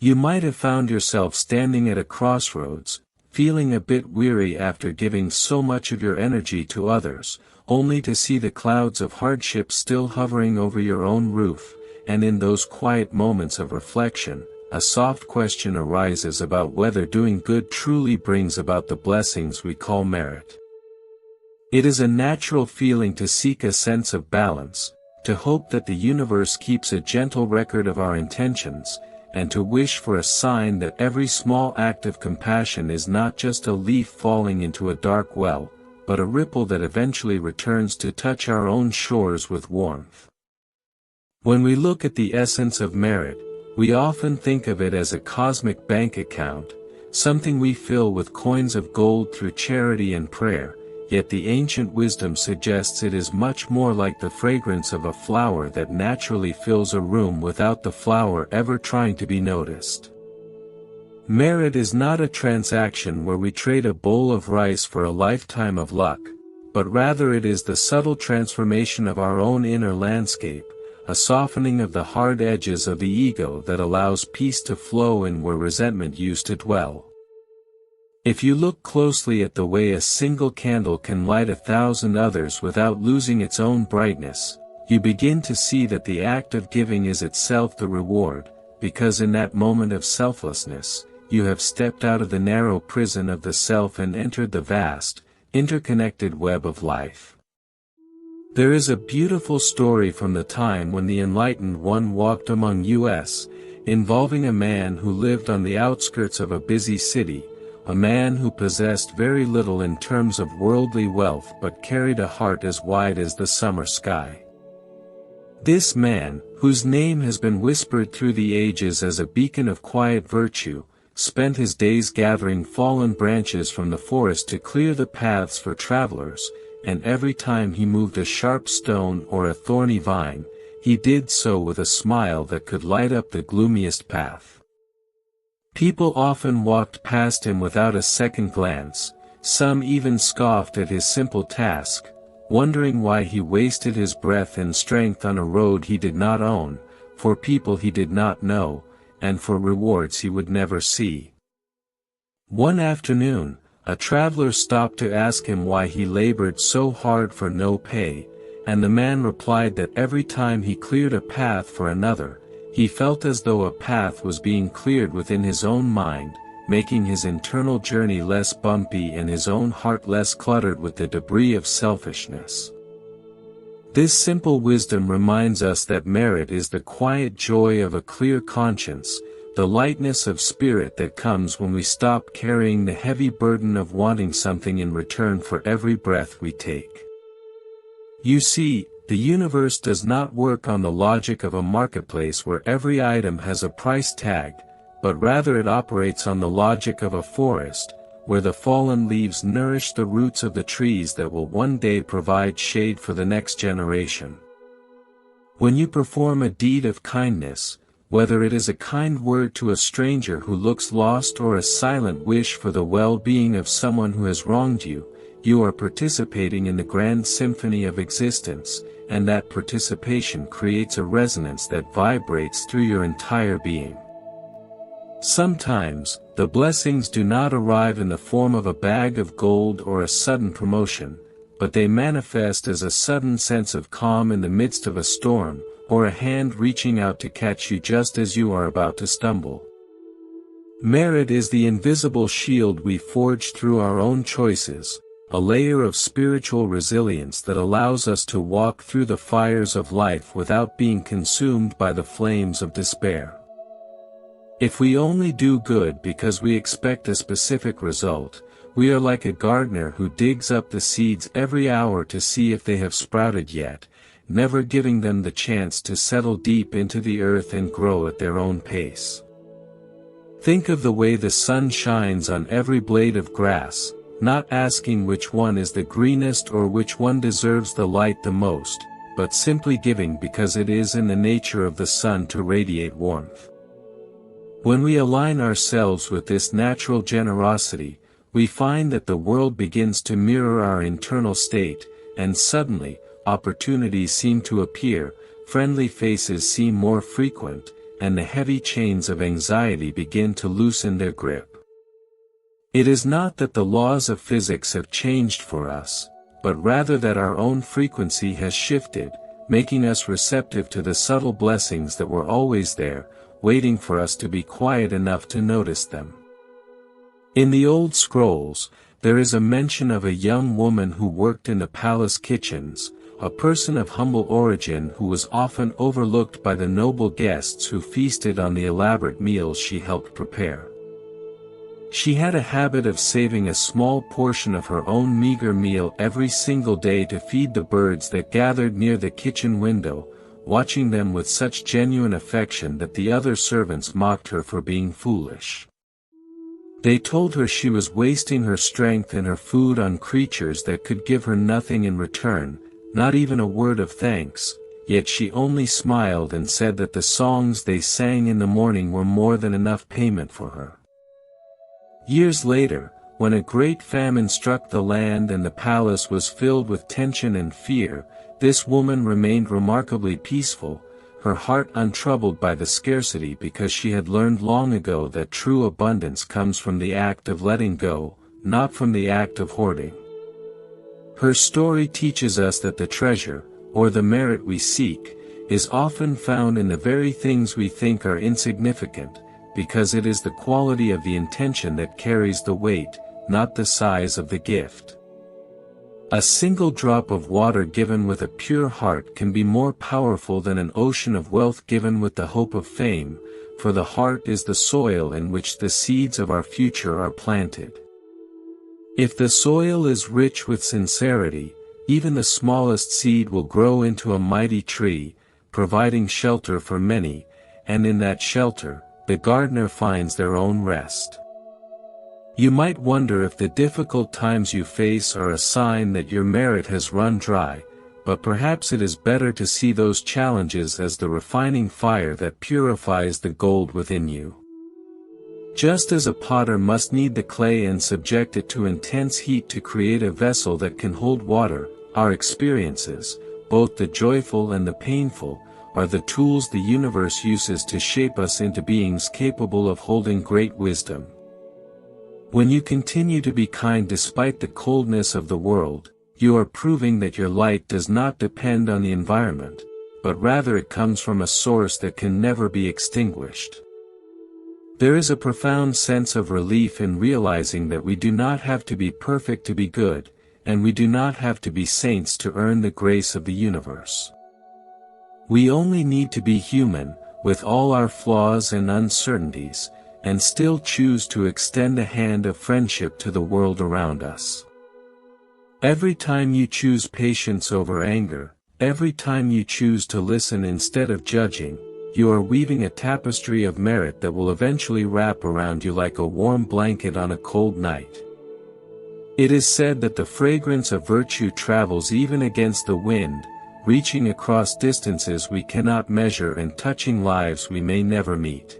You might have found yourself standing at a crossroads, feeling a bit weary after giving so much of your energy to others, only to see the clouds of hardship still hovering over your own roof, and in those quiet moments of reflection, a soft question arises about whether doing good truly brings about the blessings we call merit. It is a natural feeling to seek a sense of balance, to hope that the universe keeps a gentle record of our intentions, and to wish for a sign that every small act of compassion is not just a leaf falling into a dark well, but a ripple that eventually returns to touch our own shores with warmth. When we look at the essence of merit, we often think of it as a cosmic bank account, something we fill with coins of gold through charity and prayer, yet the ancient wisdom suggests it is much more like the fragrance of a flower that naturally fills a room without the flower ever trying to be noticed. Merit is not a transaction where we trade a bowl of rice for a lifetime of luck, but rather it is the subtle transformation of our own inner landscape, a softening of the hard edges of the ego that allows peace to flow in where resentment used to dwell. If you look closely at the way a single candle can light 1,000 others without losing its own brightness, you begin to see that the act of giving is itself the reward, because in that moment of selflessness, you have stepped out of the narrow prison of the self and entered the vast, interconnected web of life. There is a beautiful story from the time when the Enlightened One walked among us, involving a man who lived on the outskirts of a busy city, a man who possessed very little in terms of worldly wealth but carried a heart as wide as the summer sky. This man, whose name has been whispered through the ages as a beacon of quiet virtue, spent his days gathering fallen branches from the forest to clear the paths for travelers, and every time he moved a sharp stone or a thorny vine, he did so with a smile that could light up the gloomiest path. People often walked past him without a second glance, some even scoffed at his simple task, wondering why he wasted his breath and strength on a road he did not own, for people he did not know, and for rewards he would never see. One afternoon, a traveler stopped to ask him why he labored so hard for no pay, and the man replied that every time he cleared a path for another, he felt as though a path was being cleared within his own mind, making his internal journey less bumpy and his own heart less cluttered with the debris of selfishness. This simple wisdom reminds us that merit is the quiet joy of a clear conscience, the lightness of spirit that comes when we stop carrying the heavy burden of wanting something in return for every breath we take. You see, the universe does not work on the logic of a marketplace where every item has a price tag, but rather it operates on the logic of a forest, where the fallen leaves nourish the roots of the trees that will one day provide shade for the next generation. When you perform a deed of kindness, whether it is a kind word to a stranger who looks lost or a silent wish for the well-being of someone who has wronged you, you are participating in the grand symphony of existence, and that participation creates a resonance that vibrates through your entire being. Sometimes, the blessings do not arrive in the form of a bag of gold or a sudden promotion, but they manifest as a sudden sense of calm in the midst of a storm, or a hand reaching out to catch you just as you are about to stumble. Merit is the invisible shield we forge through our own choices, a layer of spiritual resilience that allows us to walk through the fires of life without being consumed by the flames of despair. If we only do good because we expect a specific result, we are like a gardener who digs up the seeds every hour to see if they have sprouted yet, never giving them the chance to settle deep into the earth and grow at their own pace. Think of the way the sun shines on every blade of grass, not asking which one is the greenest or which one deserves the light the most, but simply giving because it is in the nature of the sun to radiate warmth. When we align ourselves with this natural generosity, we find that the world begins to mirror our internal state, and suddenly, opportunities seem to appear, friendly faces seem more frequent, and the heavy chains of anxiety begin to loosen their grip. It is not that the laws of physics have changed for us, but rather that our own frequency has shifted, making us receptive to the subtle blessings that were always there, waiting for us to be quiet enough to notice them. In the old scrolls, there is a mention of a young woman who worked in the palace kitchens, a person of humble origin who was often overlooked by the noble guests who feasted on the elaborate meals she helped prepare. She had a habit of saving a small portion of her own meager meal every single day to feed the birds that gathered near the kitchen window, watching them with such genuine affection that the other servants mocked her for being foolish. They told her she was wasting her strength and her food on creatures that could give her nothing in return, not even a word of thanks, yet she only smiled and said that the songs they sang in the morning were more than enough payment for her. Years later, when a great famine struck the land and the palace was filled with tension and fear, this woman remained remarkably peaceful, her heart untroubled by the scarcity because she had learned long ago that true abundance comes from the act of letting go, not from the act of hoarding. Her story teaches us that the treasure, or the merit we seek, is often found in the very things we think are insignificant, because it is the quality of the intention that carries the weight, not the size of the gift. A single drop of water given with a pure heart can be more powerful than an ocean of wealth given with the hope of fame, for the heart is the soil in which the seeds of our future are planted. If the soil is rich with sincerity, even the smallest seed will grow into a mighty tree, providing shelter for many, and in that shelter, the gardener finds their own rest. You might wonder if the difficult times you face are a sign that your merit has run dry, but perhaps it is better to see those challenges as the refining fire that purifies the gold within you. Just as a potter must knead the clay and subject it to intense heat to create a vessel that can hold water, our experiences, both the joyful and the painful, are the tools the universe uses to shape us into beings capable of holding great wisdom. When you continue to be kind despite the coldness of the world, you are proving that your light does not depend on the environment, but rather it comes from a source that can never be extinguished. There is a profound sense of relief in realizing that we do not have to be perfect to be good, and we do not have to be saints to earn the grace of the universe. We only need to be human, with all our flaws and uncertainties, and still choose to extend a hand of friendship to the world around us. Every time you choose patience over anger, every time you choose to listen instead of judging, you are weaving a tapestry of merit that will eventually wrap around you like a warm blanket on a cold night. It is said that the fragrance of virtue travels even against the wind, reaching across distances we cannot measure and touching lives we may never meet.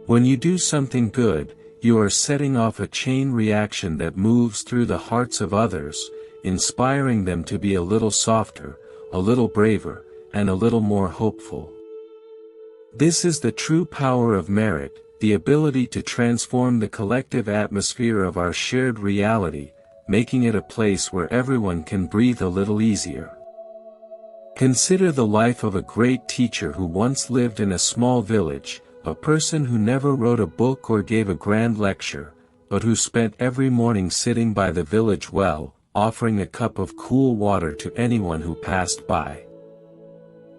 When you do something good, you are setting off a chain reaction that moves through the hearts of others, inspiring them to be a little softer, a little braver, and a little more hopeful. This is the true power of merit, the ability to transform the collective atmosphere of our shared reality, making it a place where everyone can breathe a little easier. Consider the life of a great teacher who once lived in a small village, a person who never wrote a book or gave a grand lecture, but who spent every morning sitting by the village well, offering a cup of cool water to anyone who passed by.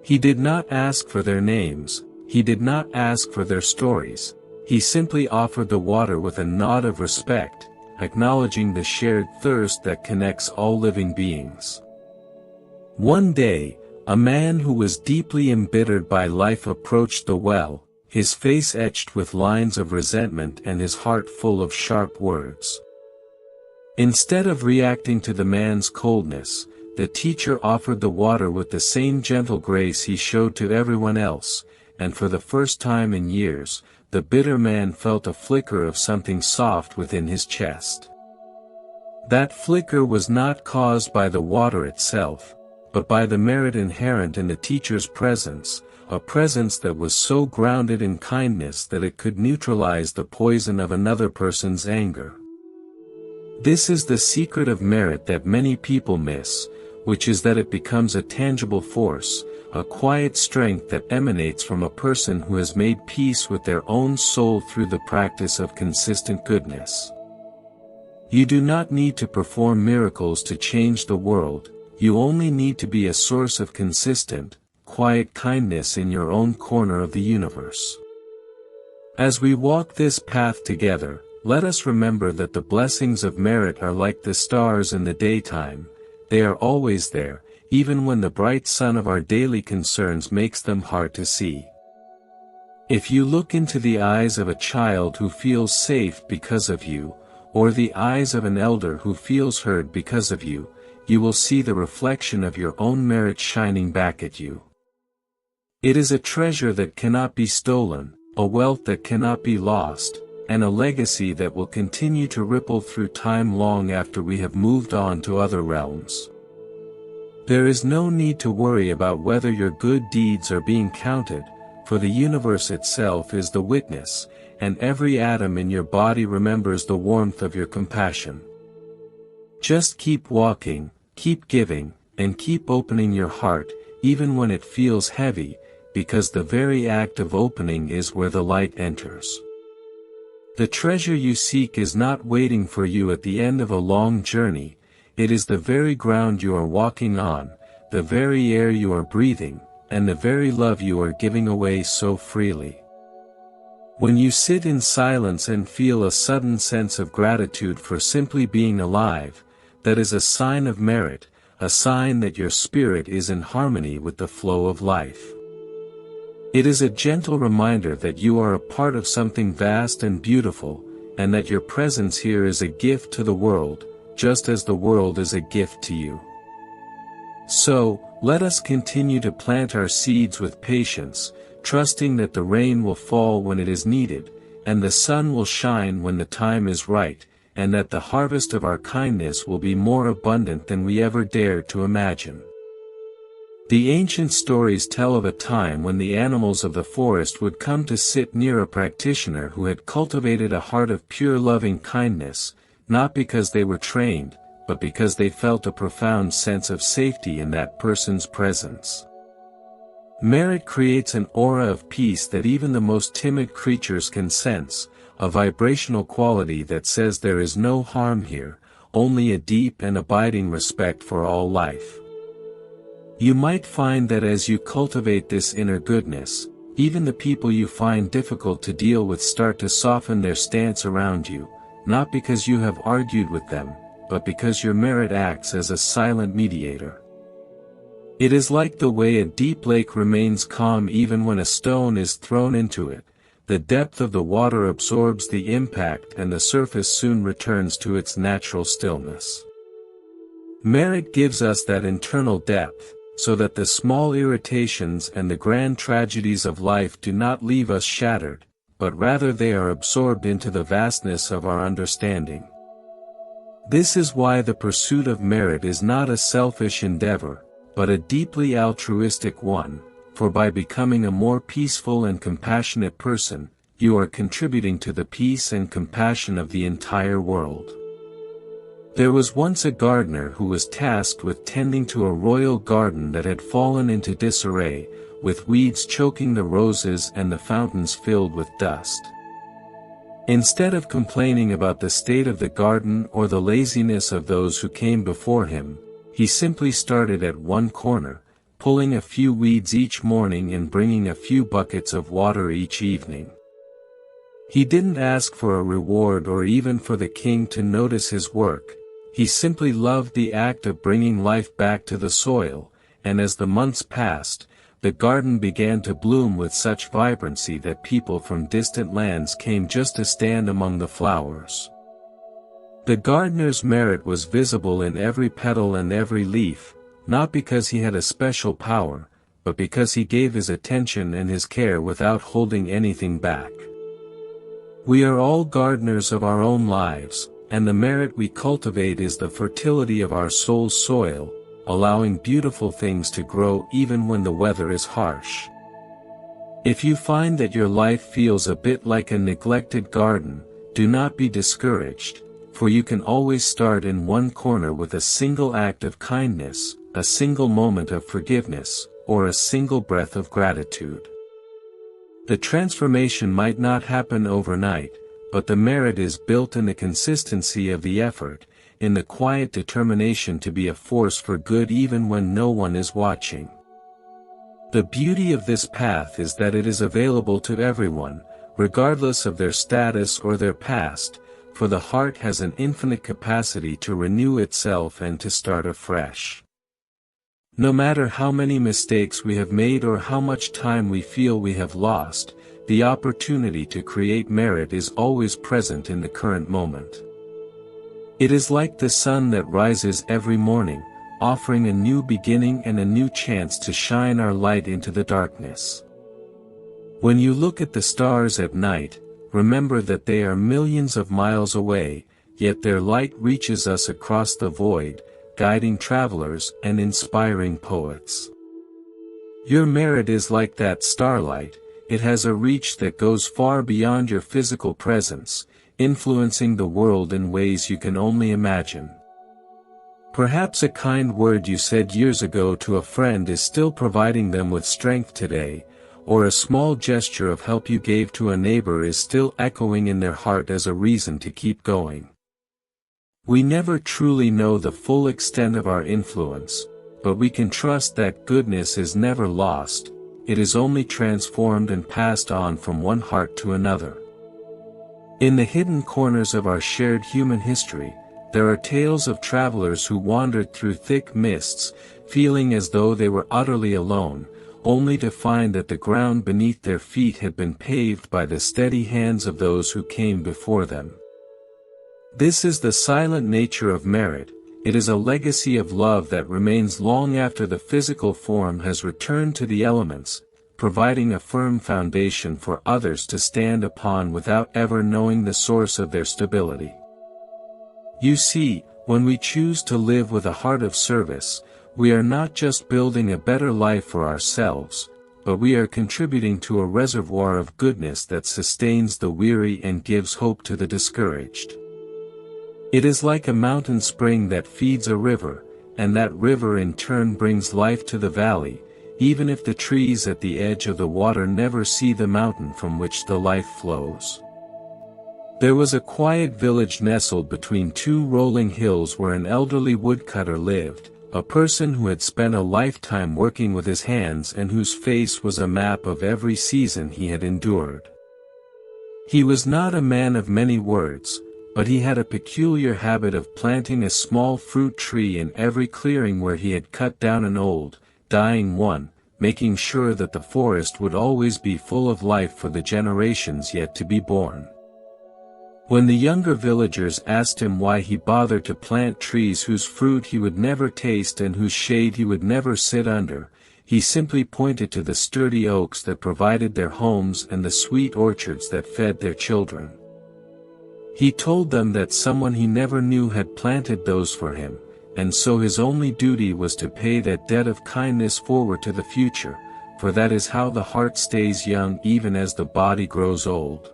He did not ask for their names, he did not ask for their stories, he simply offered the water with a nod of respect, acknowledging the shared thirst that connects all living beings. One day, a man who was deeply embittered by life approached the well, his face etched with lines of resentment and his heart full of sharp words. Instead of reacting to the man's coldness, the teacher offered the water with the same gentle grace he showed to everyone else, and for the first time in years, the bitter man felt a flicker of something soft within his chest. That flicker was not caused by the water itself, but by the merit inherent in the teacher's presence, a presence that was so grounded in kindness that it could neutralize the poison of another person's anger. This is the secret of merit that many people miss, which is that it becomes a tangible force, a quiet strength that emanates from a person who has made peace with their own soul through the practice of consistent goodness. You do not need to perform miracles to change the world, you only need to be a source of consistent, quiet kindness in your own corner of the universe. As we walk this path together, let us remember that the blessings of merit are like the stars in the daytime, they are always there, even when the bright sun of our daily concerns makes them hard to see. If you look into the eyes of a child who feels safe because of you, or the eyes of an elder who feels heard because of you, you will see the reflection of your own merit shining back at you. It is a treasure that cannot be stolen, a wealth that cannot be lost, and a legacy that will continue to ripple through time long after we have moved on to other realms. There is no need to worry about whether your good deeds are being counted, for the universe itself is the witness, and every atom in your body remembers the warmth of your compassion. Just keep walking, keep giving, and keep opening your heart, even when it feels heavy, because the very act of opening is where the light enters. The treasure you seek is not waiting for you at the end of a long journey, it is the very ground you are walking on, the very air you are breathing, and the very love you are giving away so freely. When you sit in silence and feel a sudden sense of gratitude for simply being alive, that is a sign of merit, a sign that your spirit is in harmony with the flow of life. It is a gentle reminder that you are a part of something vast and beautiful, and that your presence here is a gift to the world, just as the world is a gift to you. So, let us continue to plant our seeds with patience, trusting that the rain will fall when it is needed, and the sun will shine when the time is right, and that the harvest of our kindness will be more abundant than we ever dared to imagine. The ancient stories tell of a time when the animals of the forest would come to sit near a practitioner who had cultivated a heart of pure loving kindness, not because they were trained, but because they felt a profound sense of safety in that person's presence. Merit creates an aura of peace that even the most timid creatures can sense, a vibrational quality that says there is no harm here, only a deep and abiding respect for all life. You might find that as you cultivate this inner goodness, even the people you find difficult to deal with start to soften their stance around you, not because you have argued with them, but because your merit acts as a silent mediator. It is like the way a deep lake remains calm even when a stone is thrown into it, the depth of the water absorbs the impact and the surface soon returns to its natural stillness. Merit gives us that internal depth, so that the small irritations and the grand tragedies of life do not leave us shattered, but rather they are absorbed into the vastness of our understanding. This is why the pursuit of merit is not a selfish endeavor, but a deeply altruistic one, for by becoming a more peaceful and compassionate person, you are contributing to the peace and compassion of the entire world. There was once a gardener who was tasked with tending to a royal garden that had fallen into disarray, with weeds choking the roses and the fountains filled with dust. Instead of complaining about the state of the garden or the laziness of those who came before him, he simply started at one corner, pulling a few weeds each morning and bringing a few buckets of water each evening. He didn't ask for a reward or even for the king to notice his work, he simply loved the act of bringing life back to the soil, and as the months passed, the garden began to bloom with such vibrancy that people from distant lands came just to stand among the flowers. The gardener's merit was visible in every petal and every leaf, not because he had a special power, but because he gave his attention and his care without holding anything back. We are all gardeners of our own lives, and the merit we cultivate is the fertility of our soul's soil, allowing beautiful things to grow even when the weather is harsh. If you find that your life feels a bit like a neglected garden, do not be discouraged, for you can always start in one corner with a single act of kindness, a single moment of forgiveness, or a single breath of gratitude. The transformation might not happen overnight, but the merit is built in the consistency of the effort, in the quiet determination to be a force for good even when no one is watching. The beauty of this path is that it is available to everyone, regardless of their status or their past, for the heart has an infinite capacity to renew itself and to start afresh. No matter how many mistakes we have made or how much time we feel we have lost, the opportunity to create merit is always present in the current moment. It is like the sun that rises every morning, offering a new beginning and a new chance to shine our light into the darkness. When you look at the stars at night, remember that they are millions of miles away, yet their light reaches us across the void, guiding travelers and inspiring poets. Your merit is like that starlight, it has a reach that goes far beyond your physical presence, influencing the world in ways you can only imagine. Perhaps a kind word you said years ago to a friend is still providing them with strength today, or a small gesture of help you gave to a neighbor is still echoing in their heart as a reason to keep going. We never truly know the full extent of our influence, but we can trust that goodness is never lost, it is only transformed and passed on from one heart to another. In the hidden corners of our shared human history, there are tales of travelers who wandered through thick mists, feeling as though they were utterly alone, only to find that the ground beneath their feet had been paved by the steady hands of those who came before them. This is the silent nature of merit, it is a legacy of love that remains long after the physical form has returned to the elements, providing a firm foundation for others to stand upon without ever knowing the source of their stability. You see, when we choose to live with a heart of service, we are not just building a better life for ourselves, but we are contributing to a reservoir of goodness that sustains the weary and gives hope to the discouraged. It is like a mountain spring that feeds a river, and that river in turn brings life to the valley, even if the trees at the edge of the water never see the mountain from which the life flows. There was a quiet village nestled between two rolling hills where an elderly woodcutter lived, a person who had spent a lifetime working with his hands and whose face was a map of every season he had endured. He was not a man of many words, but he had a peculiar habit of planting a small fruit tree in every clearing where he had cut down an old, dying one, making sure that the forest would always be full of life for the generations yet to be born. When the younger villagers asked him why he bothered to plant trees whose fruit he would never taste and whose shade he would never sit under, he simply pointed to the sturdy oaks that provided their homes and the sweet orchards that fed their children. He told them that someone he never knew had planted those for him, and so his only duty was to pay that debt of kindness forward to the future, for that is how the heart stays young even as the body grows old.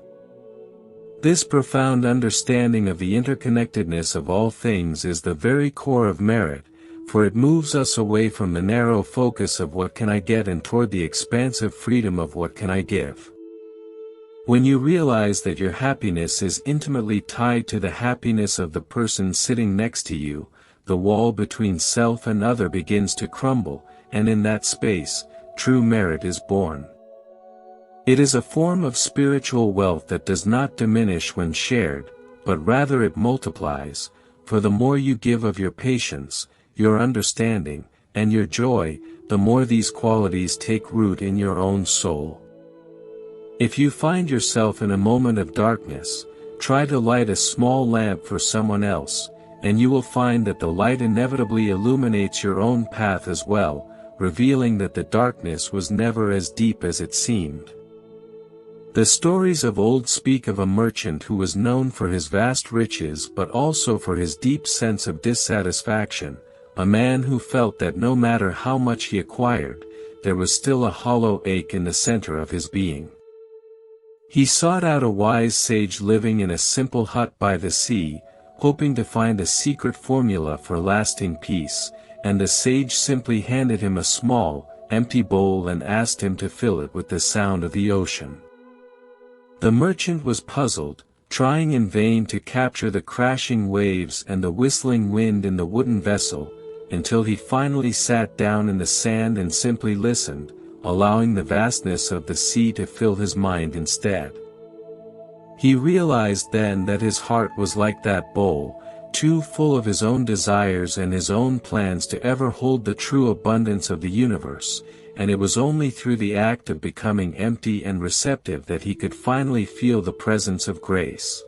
This profound understanding of the interconnectedness of all things is the very core of merit, for it moves us away from the narrow focus of what can I get and toward the expansive freedom of what can I give. When you realize that your happiness is intimately tied to the happiness of the person sitting next to you, the wall between self and other begins to crumble, and in that space, true merit is born. It is a form of spiritual wealth that does not diminish when shared, but rather it multiplies, for the more you give of your patience, your understanding, and your joy, the more these qualities take root in your own soul. If you find yourself in a moment of darkness, try to light a small lamp for someone else, and you will find that the light inevitably illuminates your own path as well, revealing that the darkness was never as deep as it seemed. The stories of old speak of a merchant who was known for his vast riches but also for his deep sense of dissatisfaction, a man who felt that no matter how much he acquired, there was still a hollow ache in the center of his being. He sought out a wise sage living in a simple hut by the sea, hoping to find a secret formula for lasting peace, and the sage simply handed him a small, empty bowl and asked him to fill it with the sound of the ocean. The merchant was puzzled, trying in vain to capture the crashing waves and the whistling wind in the wooden vessel, until he finally sat down in the sand and simply listened, allowing the vastness of the sea to fill his mind instead. He realized then that his heart was like that bowl, too full of his own desires and his own plans to ever hold the true abundance of the universe, and it was only through the act of becoming empty and receptive that he could finally feel the presence of grace.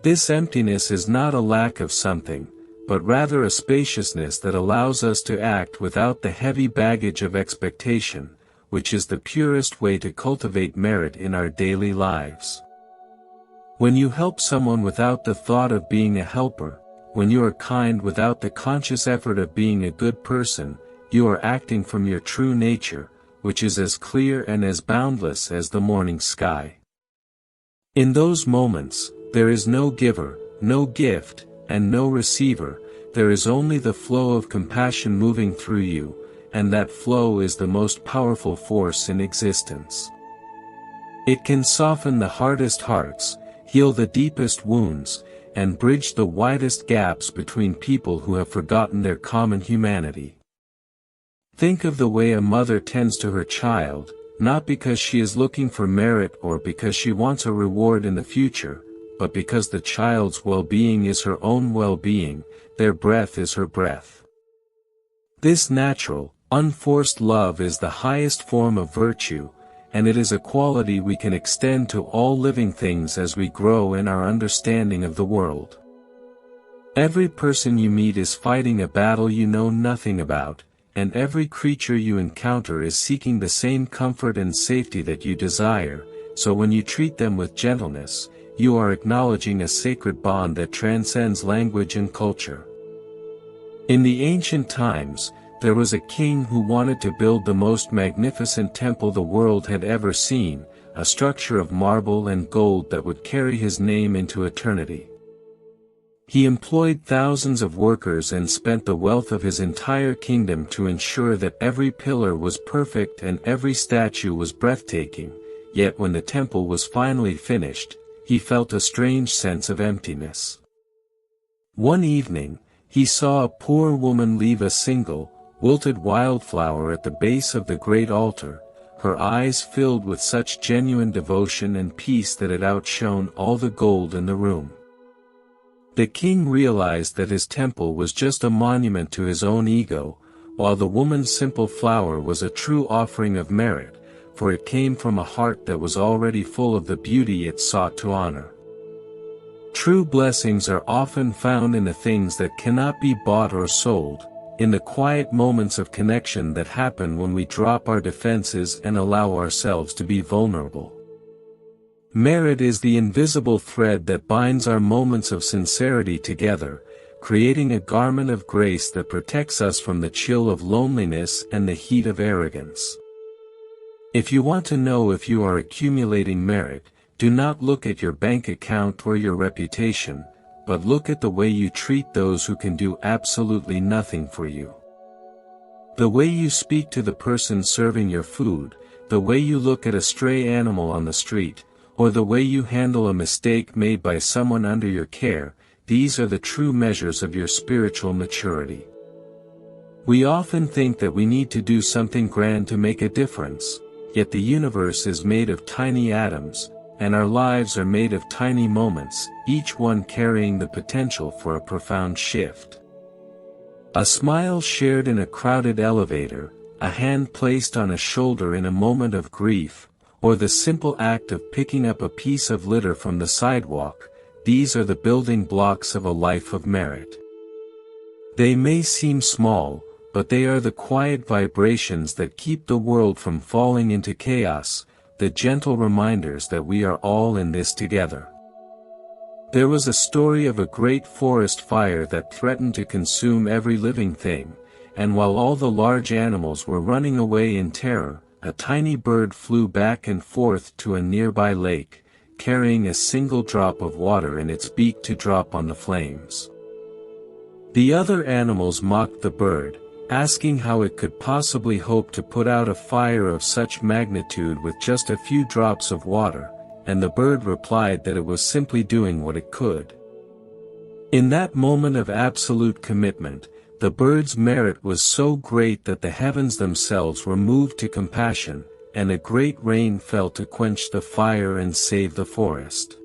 This emptiness is not a lack of something, but rather a spaciousness that allows us to act without the heavy baggage of expectation, which is the purest way to cultivate merit in our daily lives. When you help someone without the thought of being a helper, when you are kind without the conscious effort of being a good person, you are acting from your true nature, which is as clear and as boundless as the morning sky. In those moments, there is no giver, no gift, and no receiver, there is only the flow of compassion moving through you, and that flow is the most powerful force in existence. It can soften the hardest hearts, heal the deepest wounds, and bridge the widest gaps between people who have forgotten their common humanity. Think of the way a mother tends to her child, not because she is looking for merit or because she wants a reward in the future, but because the child's well-being is her own well-being, their breath is her breath. This natural, unforced love is the highest form of virtue, and it is a quality we can extend to all living things as we grow in our understanding of the world. Every person you meet is fighting a battle you know nothing about, and every creature you encounter is seeking the same comfort and safety that you desire, so when you treat them with gentleness, you are acknowledging a sacred bond that transcends language and culture. In the ancient times, there was a king who wanted to build the most magnificent temple the world had ever seen, a structure of marble and gold that would carry his name into eternity. He employed thousands of workers and spent the wealth of his entire kingdom to ensure that every pillar was perfect and every statue was breathtaking, yet when the temple was finally finished, he felt a strange sense of emptiness. One evening, he saw a poor woman leave a single, wilted wildflower at the base of the great altar, her eyes filled with such genuine devotion and peace that it outshone all the gold in the room. The king realized that his temple was just a monument to his own ego, while the woman's simple flower was a true offering of merit, for it came from a heart that was already full of the beauty it sought to honor. True blessings are often found in the things that cannot be bought or sold, in the quiet moments of connection that happen when we drop our defenses and allow ourselves to be vulnerable. Merit is the invisible thread that binds our moments of sincerity together, creating a garment of grace that protects us from the chill of loneliness and the heat of arrogance. If you want to know if you are accumulating merit, do not look at your bank account or your reputation, but look at the way you treat those who can do absolutely nothing for you. The way you speak to the person serving your food, the way you look at a stray animal on the street, or the way you handle a mistake made by someone under your care, these are the true measures of your spiritual maturity. We often think that we need to do something grand to make a difference, yet the universe is made of tiny atoms, and our lives are made of tiny moments, each one carrying the potential for a profound shift. A smile shared in a crowded elevator, a hand placed on a shoulder in a moment of grief, or the simple act of picking up a piece of litter from the sidewalk, these are the building blocks of a life of merit. They may seem small, but they are the quiet vibrations that keep the world from falling into chaos, the gentle reminders that we are all in this together. There was a story of a great forest fire that threatened to consume every living thing, and while all the large animals were running away in terror, a tiny bird flew back and forth to a nearby lake, carrying a single drop of water in its beak to drop on the flames. The other animals mocked the bird, asking how it could possibly hope to put out a fire of such magnitude with just a few drops of water, and the bird replied that it was simply doing what it could. In that moment of absolute commitment, the bird's merit was so great that the heavens themselves were moved to compassion, and a great rain fell to quench the fire and save the forest.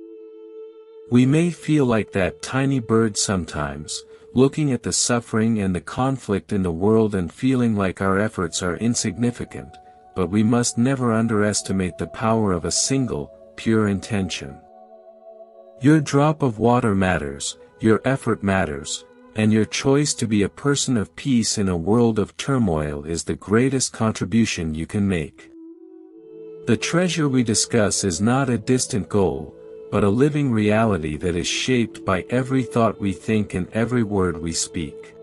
We may feel like that tiny bird sometimes, looking at the suffering and the conflict in the world and feeling like our efforts are insignificant, but we must never underestimate the power of a single, pure intention. Your drop of water matters, your effort matters, and your choice to be a person of peace in a world of turmoil is the greatest contribution you can make. The treasure we discuss is not a distant goal, but a living reality that is shaped by every thought we think and every word we speak.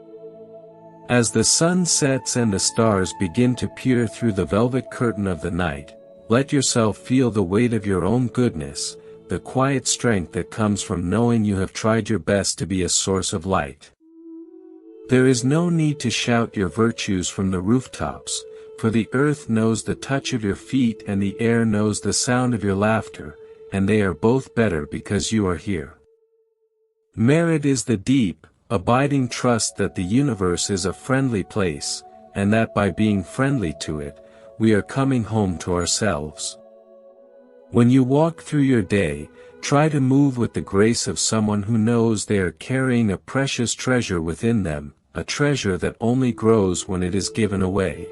As the sun sets and the stars begin to peer through the velvet curtain of the night, let yourself feel the weight of your own goodness, the quiet strength that comes from knowing you have tried your best to be a source of light. There is no need to shout your virtues from the rooftops, for the earth knows the touch of your feet and the air knows the sound of your laughter, and they are both better because you are here. Merit is the deep, abiding trust that the universe is a friendly place, and that by being friendly to it, we are coming home to ourselves. When you walk through your day, try to move with the grace of someone who knows they are carrying a precious treasure within them, a treasure that only grows when it is given away.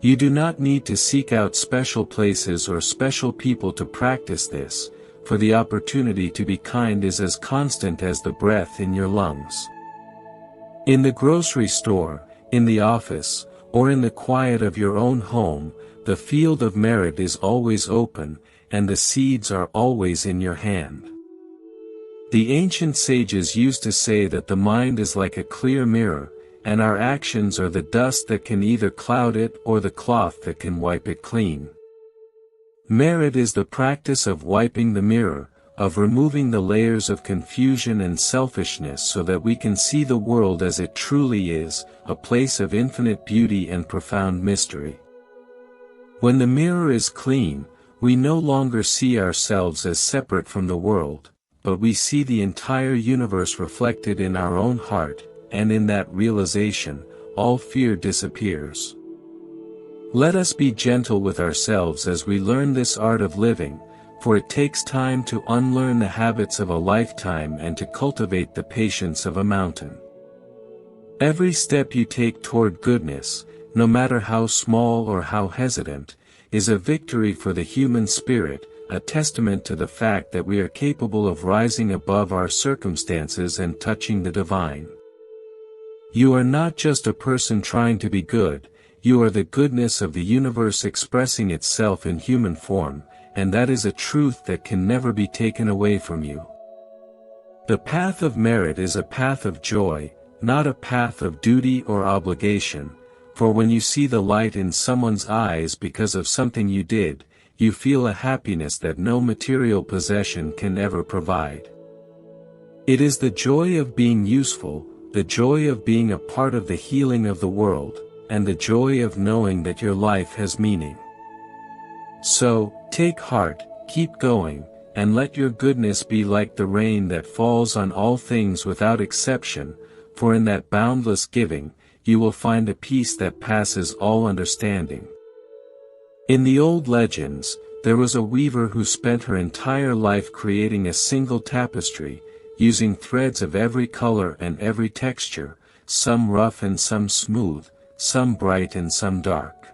You do not need to seek out special places or special people to practice this, for the opportunity to be kind is as constant as the breath in your lungs. In the grocery store, in the office, or in the quiet of your own home, the field of merit is always open, and the seeds are always in your hand. The ancient sages used to say that the mind is like a clear mirror, and our actions are the dust that can either cloud it or the cloth that can wipe it clean. Merit is the practice of wiping the mirror, of removing the layers of confusion and selfishness so that we can see the world as it truly is, a place of infinite beauty and profound mystery. When the mirror is clean, we no longer see ourselves as separate from the world, but we see the entire universe reflected in our own heart, and in that realization, all fear disappears. Let us be gentle with ourselves as we learn this art of living, for it takes time to unlearn the habits of a lifetime and to cultivate the patience of a mountain. Every step you take toward goodness, no matter how small or how hesitant, is a victory for the human spirit, a testament to the fact that we are capable of rising above our circumstances and touching the divine. You are not just a person trying to be good, you are the goodness of the universe expressing itself in human form, and that is a truth that can never be taken away from you. The path of merit is a path of joy, not a path of duty or obligation, for when you see the light in someone's eyes because of something you did, you feel a happiness that no material possession can ever provide. It is the joy of being useful, the joy of being a part of the healing of the world, and the joy of knowing that your life has meaning. So, take heart, keep going, and let your goodness be like the rain that falls on all things without exception, for in that boundless giving, you will find a peace that passes all understanding. In the old legends, there was a weaver who spent her entire life creating a single tapestry, using threads of every color and every texture, some rough and some smooth, some bright and some dark.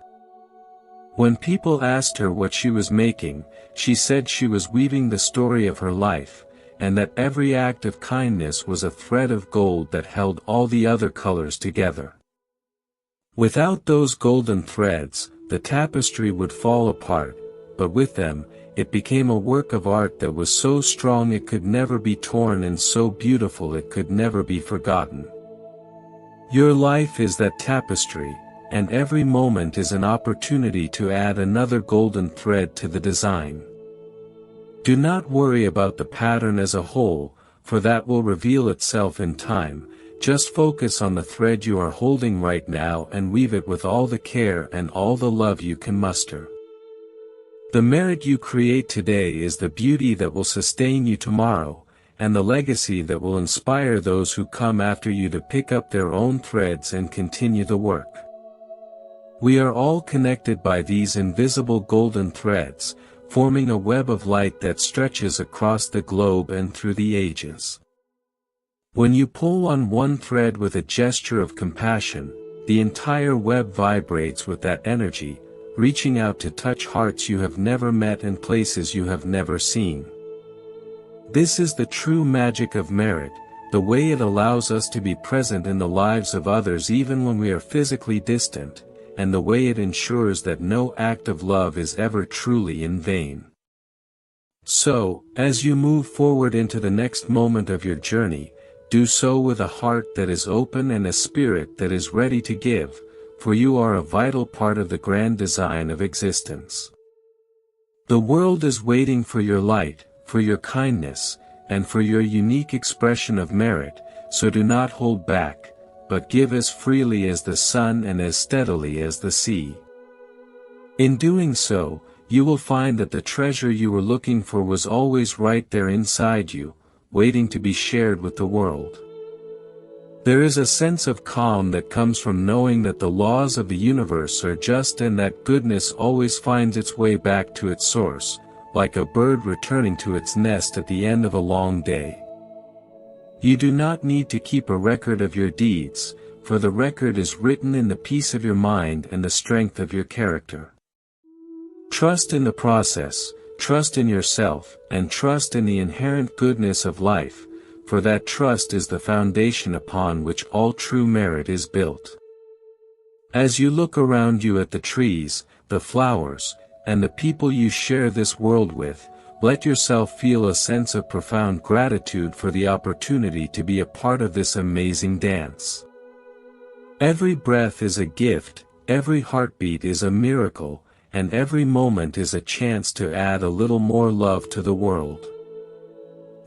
When people asked her what she was making, she said she was weaving the story of her life, and that every act of kindness was a thread of gold that held all the other colors together. Without those golden threads, the tapestry would fall apart, but with them, it became a work of art that was so strong it could never be torn and so beautiful it could never be forgotten. Your life is that tapestry, and every moment is an opportunity to add another golden thread to the design. Do not worry about the pattern as a whole, for that will reveal itself in time. Just focus on the thread you are holding right now and weave it with all the care and all the love you can muster. The merit you create today is the beauty that will sustain you tomorrow, and the legacy that will inspire those who come after you to pick up their own threads and continue the work. We are all connected by these invisible golden threads, forming a web of light that stretches across the globe and through the ages. When you pull on one thread with a gesture of compassion, the entire web vibrates with that energy, reaching out to touch hearts you have never met and places you have never seen. This is the true magic of merit, the way it allows us to be present in the lives of others even when we are physically distant, and the way it ensures that no act of love is ever truly in vain. So, as you move forward into the next moment of your journey, do so with a heart that is open and a spirit that is ready to give, for you are a vital part of the grand design of existence. The world is waiting for your light, for your kindness, and for your unique expression of merit, so do not hold back, but give as freely as the sun and as steadily as the sea. In doing so, you will find that the treasure you were looking for was always right there inside you, waiting to be shared with the world. There is a sense of calm that comes from knowing that the laws of the universe are just and that goodness always finds its way back to its source, like a bird returning to its nest at the end of a long day. You do not need to keep a record of your deeds, for the record is written in the peace of your mind and the strength of your character. Trust in the process, trust in yourself, and trust in the inherent goodness of life, for that trust is the foundation upon which all true merit is built. As you look around you at the trees, the flowers, and the people you share this world with, let yourself feel a sense of profound gratitude for the opportunity to be a part of this amazing dance. Every breath is a gift, every heartbeat is a miracle, and every moment is a chance to add a little more love to the world.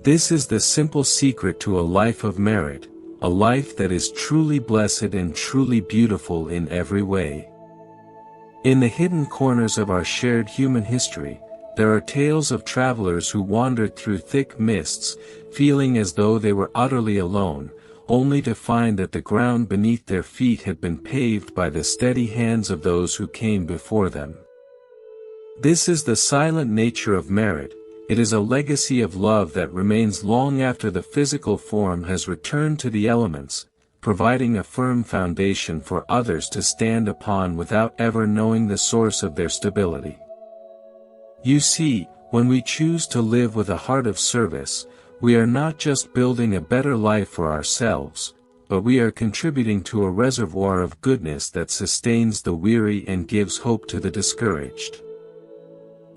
This is the simple secret to a life of merit, a life that is truly blessed and truly beautiful in every way. In the hidden corners of our shared human history, there are tales of travelers who wandered through thick mists, feeling as though they were utterly alone, only to find that the ground beneath their feet had been paved by the steady hands of those who came before them. This is the silent nature of merit. It is a legacy of love that remains long after the physical form has returned to the elements, providing a firm foundation for others to stand upon without ever knowing the source of their stability. You see, when we choose to live with a heart of service, we are not just building a better life for ourselves, but we are contributing to a reservoir of goodness that sustains the weary and gives hope to the discouraged.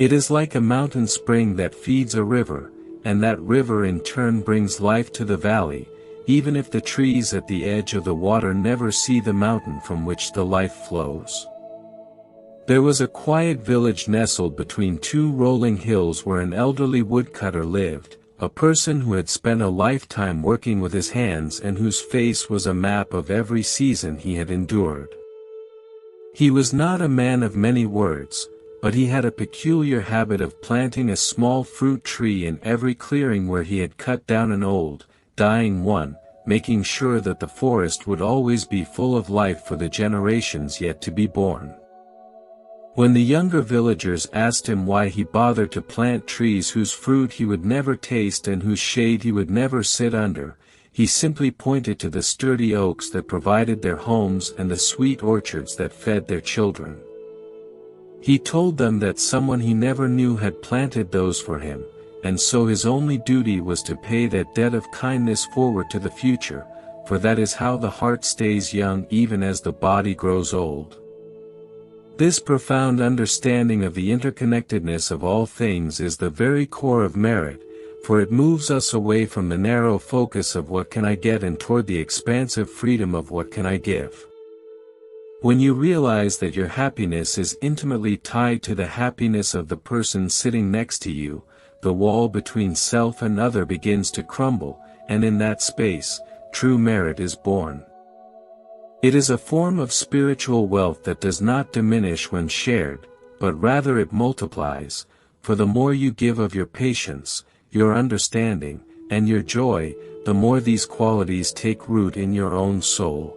It is like a mountain spring that feeds a river, and that river in turn brings life to the valley, even if the trees at the edge of the water never see the mountain from which the life flows. There was a quiet village nestled between two rolling hills where an elderly woodcutter lived, a person who had spent a lifetime working with his hands and whose face was a map of every season he had endured. He was not a man of many words, but he had a peculiar habit of planting a small fruit tree in every clearing where he had cut down an old, dying one, making sure that the forest would always be full of life for the generations yet to be born. When the younger villagers asked him why he bothered to plant trees whose fruit he would never taste and whose shade he would never sit under, he simply pointed to the sturdy oaks that provided their homes and the sweet orchards that fed their children. He told them that someone he never knew had planted those for him, and so his only duty was to pay that debt of kindness forward to the future, for that is how the heart stays young even as the body grows old. This profound understanding of the interconnectedness of all things is the very core of merit, for it moves us away from the narrow focus of what can I get and toward the expansive freedom of what can I give. When you realize that your happiness is intimately tied to the happiness of the person sitting next to you, the wall between self and other begins to crumble, and in that space, true merit is born. It is a form of spiritual wealth that does not diminish when shared, but rather it multiplies, for the more you give of your patience, your understanding, and your joy, the more these qualities take root in your own soul.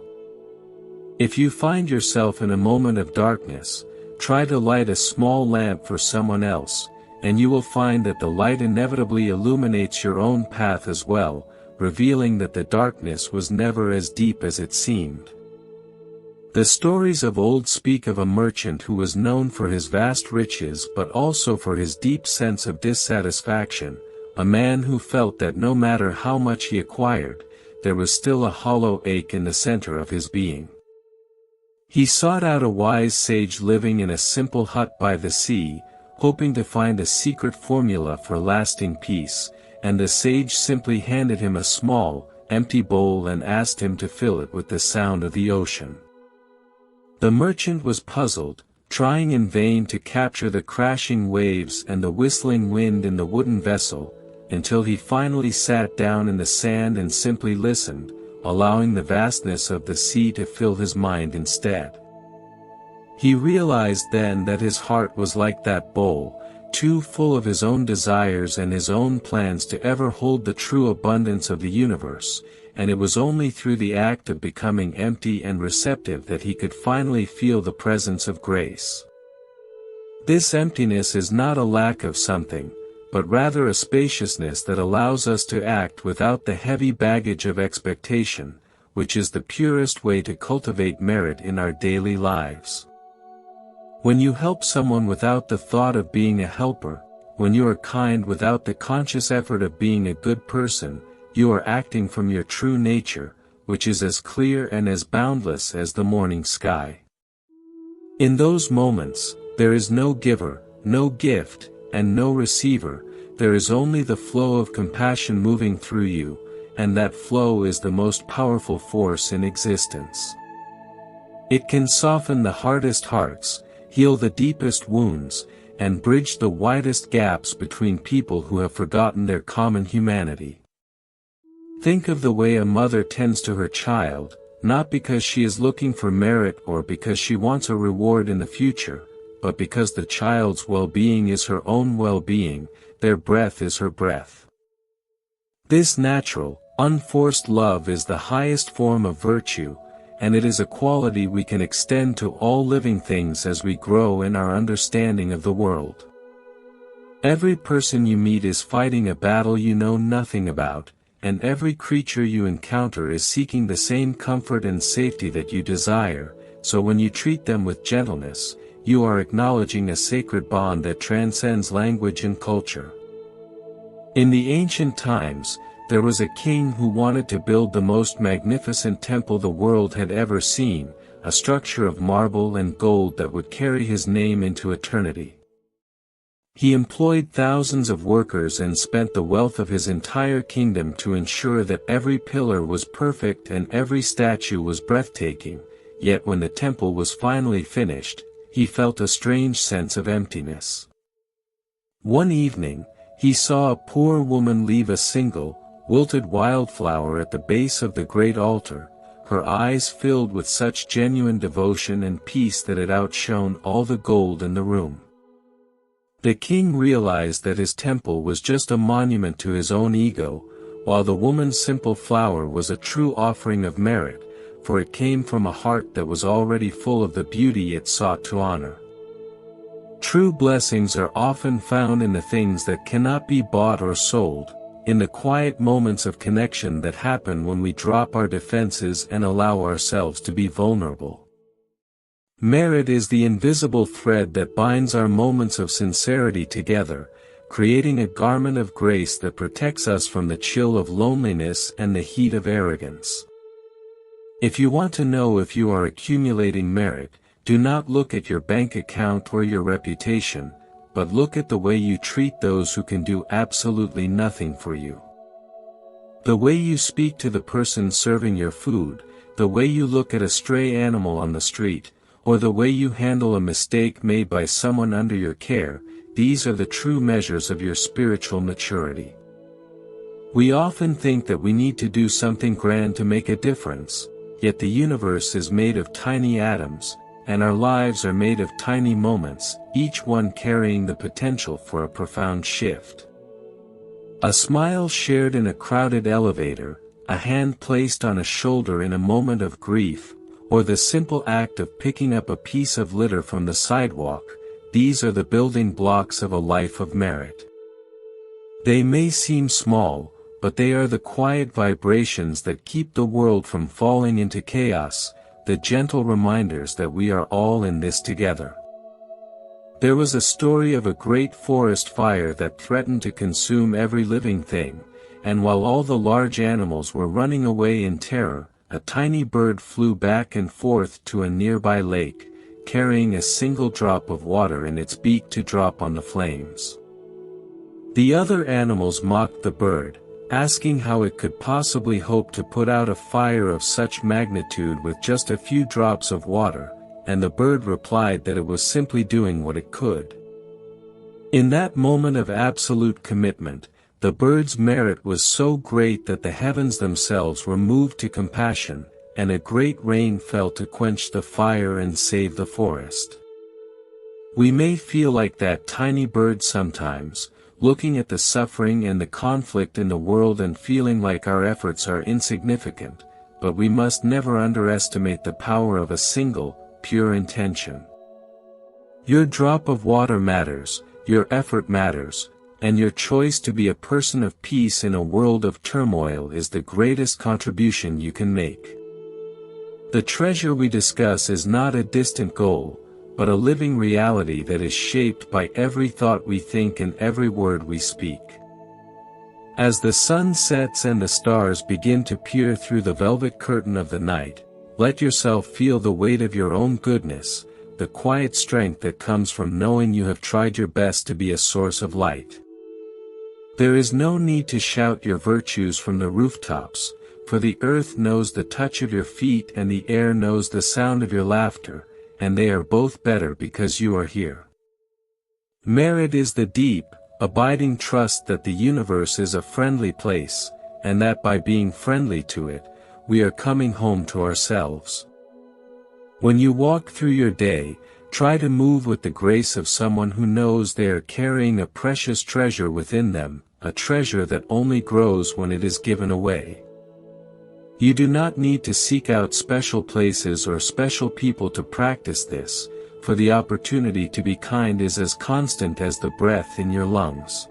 If you find yourself in a moment of darkness, try to light a small lamp for someone else, and you will find that the light inevitably illuminates your own path as well, revealing that the darkness was never as deep as it seemed. The stories of old speak of a merchant who was known for his vast riches but also for his deep sense of dissatisfaction, a man who felt that no matter how much he acquired, there was still a hollow ache in the center of his being. He sought out a wise sage living in a simple hut by the sea, hoping to find a secret formula for lasting peace, and the sage simply handed him a small, empty bowl and asked him to fill it with the sound of the ocean. The merchant was puzzled, trying in vain to capture the crashing waves and the whistling wind in the wooden vessel, until he finally sat down in the sand and simply listened, allowing the vastness of the sea to fill his mind instead. He realized then that his heart was like that bowl, too full of his own desires and his own plans to ever hold the true abundance of the universe, and it was only through the act of becoming empty and receptive that he could finally feel the presence of grace. This emptiness is not a lack of something, but rather a spaciousness that allows us to act without the heavy baggage of expectation, which is the purest way to cultivate merit in our daily lives. When you help someone without the thought of being a helper, when you are kind without the conscious effort of being a good person, you are acting from your true nature, which is as clear and as boundless as the morning sky. In those moments, there is no giver, no gift, and no receiver, there is only the flow of compassion moving through you, and that flow is the most powerful force in existence. It can soften the hardest hearts, heal the deepest wounds, and bridge the widest gaps between people who have forgotten their common humanity. Think of the way a mother tends to her child, not because she is looking for merit or because she wants a reward in the future, but because the child's well-being is her own well-being, their breath is her breath. This natural, unforced love is the highest form of virtue, and it is a quality we can extend to all living things as we grow in our understanding of the world. Every person you meet is fighting a battle you know nothing about, and every creature you encounter is seeking the same comfort and safety that you desire, so when you treat them with gentleness, you are acknowledging a sacred bond that transcends language and culture. In the ancient times, there was a king who wanted to build the most magnificent temple the world had ever seen, a structure of marble and gold that would carry his name into eternity. He employed thousands of workers and spent the wealth of his entire kingdom to ensure that every pillar was perfect and every statue was breathtaking, yet when the temple was finally finished, he felt a strange sense of emptiness. One evening, he saw a poor woman leave a single, wilted wildflower at the base of the great altar, her eyes filled with such genuine devotion and peace that it outshone all the gold in the room. The king realized that his temple was just a monument to his own ego, while the woman's simple flower was a true offering of merit, for it came from a heart that was already full of the beauty it sought to honor. True blessings are often found in the things that cannot be bought or sold, in the quiet moments of connection that happen when we drop our defenses and allow ourselves to be vulnerable. Merit is the invisible thread that binds our moments of sincerity together, creating a garment of grace that protects us from the chill of loneliness and the heat of arrogance. If you want to know if you are accumulating merit, do not look at your bank account or your reputation, but look at the way you treat those who can do absolutely nothing for you. The way you speak to the person serving your food, the way you look at a stray animal on the street, or the way you handle a mistake made by someone under your care, these are the true measures of your spiritual maturity. We often think that we need to do something grand to make a difference, yet the universe is made of tiny atoms, and our lives are made of tiny moments, each one carrying the potential for a profound shift. A smile shared in a crowded elevator, a hand placed on a shoulder in a moment of grief, or the simple act of picking up a piece of litter from the sidewalk, these are the building blocks of a life of merit. They may seem small, but they are the quiet vibrations that keep the world from falling into chaos, the gentle reminders that we are all in this together. There was a story of a great forest fire that threatened to consume every living thing, and while all the large animals were running away in terror, a tiny bird flew back and forth to a nearby lake, carrying a single drop of water in its beak to drop on the flames. The other animals mocked the bird, asking how it could possibly hope to put out a fire of such magnitude with just a few drops of water, and the bird replied that it was simply doing what it could. In that moment of absolute commitment, the bird's merit was so great that the heavens themselves were moved to compassion, and a great rain fell to quench the fire and save the forest. We may feel like that tiny bird sometimes, looking at the suffering and the conflict in the world and feeling like our efforts are insignificant, but we must never underestimate the power of a single, pure intention. Your drop of water matters, your effort matters, and your choice to be a person of peace in a world of turmoil is the greatest contribution you can make. The treasure we discuss is not a distant goal, but a living reality that is shaped by every thought we think and every word we speak. As the sun sets and the stars begin to peer through the velvet curtain of the night, let yourself feel the weight of your own goodness, the quiet strength that comes from knowing you have tried your best to be a source of light. There is no need to shout your virtues from the rooftops, for the earth knows the touch of your feet and the air knows the sound of your laughter, and they are both better because you are here. Merit is the deep, abiding trust that the universe is a friendly place, and that by being friendly to it, we are coming home to ourselves. When you walk through your day, try to move with the grace of someone who knows they are carrying a precious treasure within them, a treasure that only grows when it is given away. You do not need to seek out special places or special people to practice this, for the opportunity to be kind is as constant as the breath in your lungs.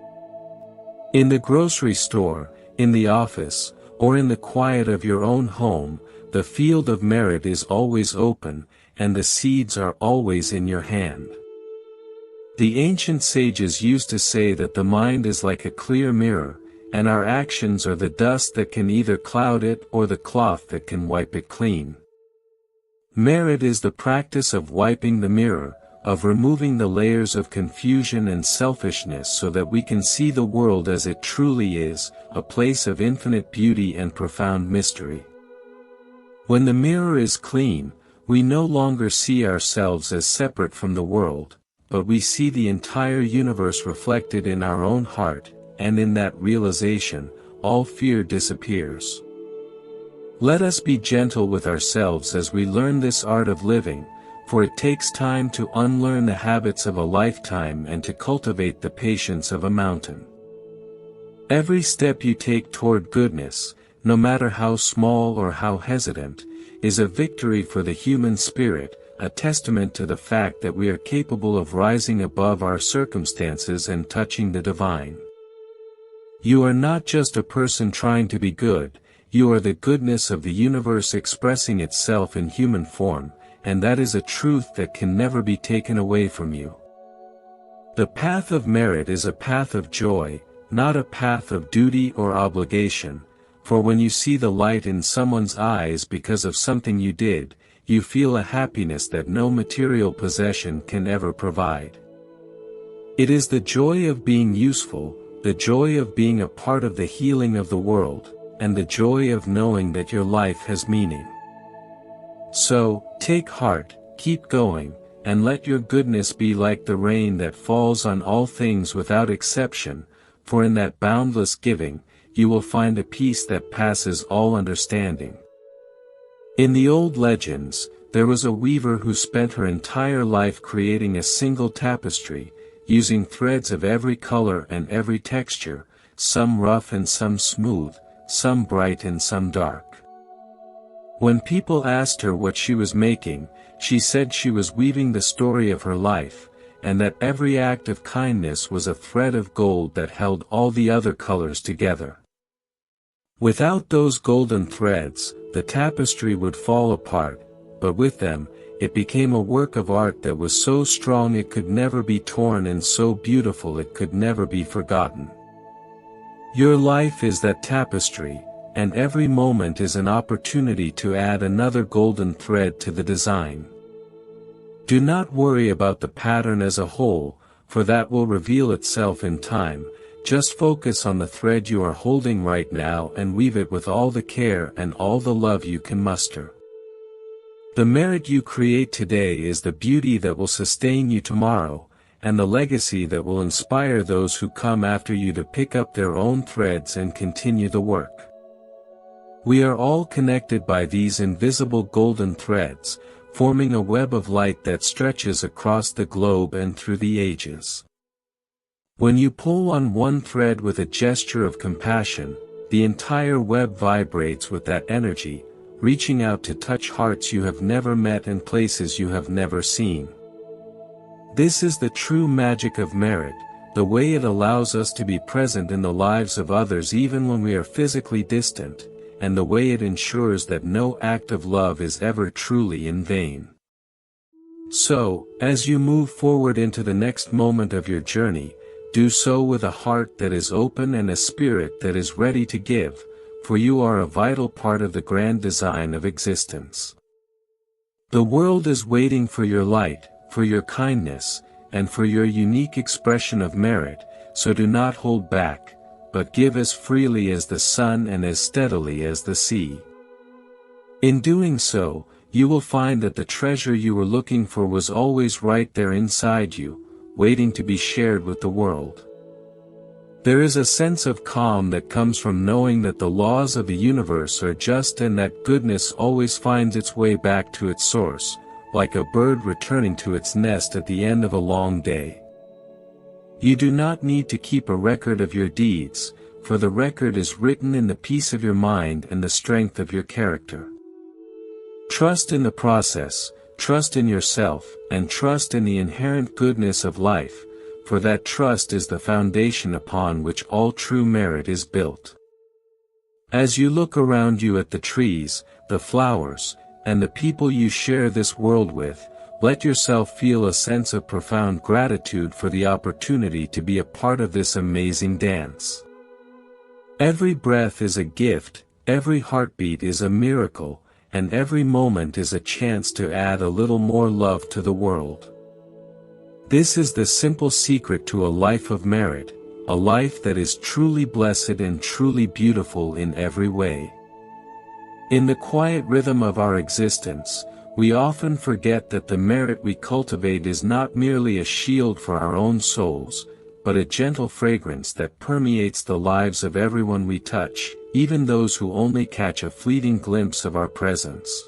In the grocery store, in the office, or in the quiet of your own home, the field of merit is always open, and the seeds are always in your hand. The ancient sages used to say that the mind is like a clear mirror, and our actions are the dust that can either cloud it or the cloth that can wipe it clean. Merit is the practice of wiping the mirror, of removing the layers of confusion and selfishness so that we can see the world as it truly is, a place of infinite beauty and profound mystery. When the mirror is clean, we no longer see ourselves as separate from the world, but we see the entire universe reflected in our own heart, and in that realization, all fear disappears. Let us be gentle with ourselves as we learn this art of living, for it takes time to unlearn the habits of a lifetime and to cultivate the patience of a mountain. Every step you take toward goodness, no matter how small or how hesitant, is a victory for the human spirit, a testament to the fact that we are capable of rising above our circumstances and touching the divine. You are not just a person trying to be good, you are the goodness of the universe expressing itself in human form, and that is a truth that can never be taken away from you. The path of merit is a path of joy, not a path of duty or obligation, for when you see the light in someone's eyes because of something you did, you feel a happiness that no material possession can ever provide. It is the joy of being useful, the joy of being a part of the healing of the world, and the joy of knowing that your life has meaning. So, take heart, keep going, and let your goodness be like the rain that falls on all things without exception, for in that boundless giving, you will find a peace that passes all understanding. In the old legends, there was a weaver who spent her entire life creating a single tapestry, using threads of every color and every texture, some rough and some smooth, some bright and some dark. When people asked her what she was making, she said she was weaving the story of her life, and that every act of kindness was a thread of gold that held all the other colors together. Without those golden threads, the tapestry would fall apart, but with them, it became a work of art that was so strong it could never be torn and so beautiful it could never be forgotten. Your life is that tapestry, and every moment is an opportunity to add another golden thread to the design. Do not worry about the pattern as a whole, for that will reveal itself in time. Just focus on the thread you are holding right now and weave it with all the care and all the love you can muster. The merit you create today is the beauty that will sustain you tomorrow, and the legacy that will inspire those who come after you to pick up their own threads and continue the work. We are all connected by these invisible golden threads, forming a web of light that stretches across the globe and through the ages. When you pull on one thread with a gesture of compassion, the entire web vibrates with that energy, reaching out to touch hearts you have never met and places you have never seen. This is the true magic of merit, the way it allows us to be present in the lives of others even when we are physically distant, and the way it ensures that no act of love is ever truly in vain. So, as you move forward into the next moment of your journey, do so with a heart that is open and a spirit that is ready to give, for you are a vital part of the grand design of existence. The world is waiting for your light, for your kindness, and for your unique expression of merit, so do not hold back, but give as freely as the sun and as steadily as the sea. In doing so, you will find that the treasure you were looking for was always right there inside you, waiting to be shared with the world. There is a sense of calm that comes from knowing that the laws of the universe are just and that goodness always finds its way back to its source, like a bird returning to its nest at the end of a long day. You do not need to keep a record of your deeds, for the record is written in the peace of your mind and the strength of your character. Trust in the process, trust in yourself, and trust in the inherent goodness of life, for that trust is the foundation upon which all true merit is built. As you look around you at the trees, the flowers, and the people you share this world with, let yourself feel a sense of profound gratitude for the opportunity to be a part of this amazing dance. Every breath is a gift, every heartbeat is a miracle, and every moment is a chance to add a little more love to the world. This is the simple secret to a life of merit, a life that is truly blessed and truly beautiful in every way. In the quiet rhythm of our existence, we often forget that the merit we cultivate is not merely a shield for our own souls, but a gentle fragrance that permeates the lives of everyone we touch, even those who only catch a fleeting glimpse of our presence.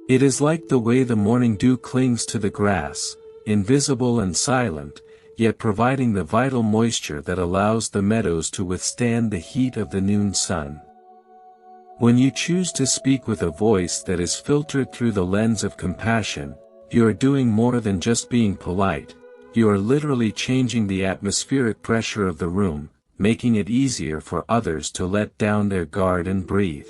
It is like the way the morning dew clings to the grass, invisible and silent, yet providing the vital moisture that allows the meadows to withstand the heat of the noon sun. When you choose to speak with a voice that is filtered through the lens of compassion, you are doing more than just being polite, you are literally changing the atmospheric pressure of the room, making it easier for others to let down their guard and breathe.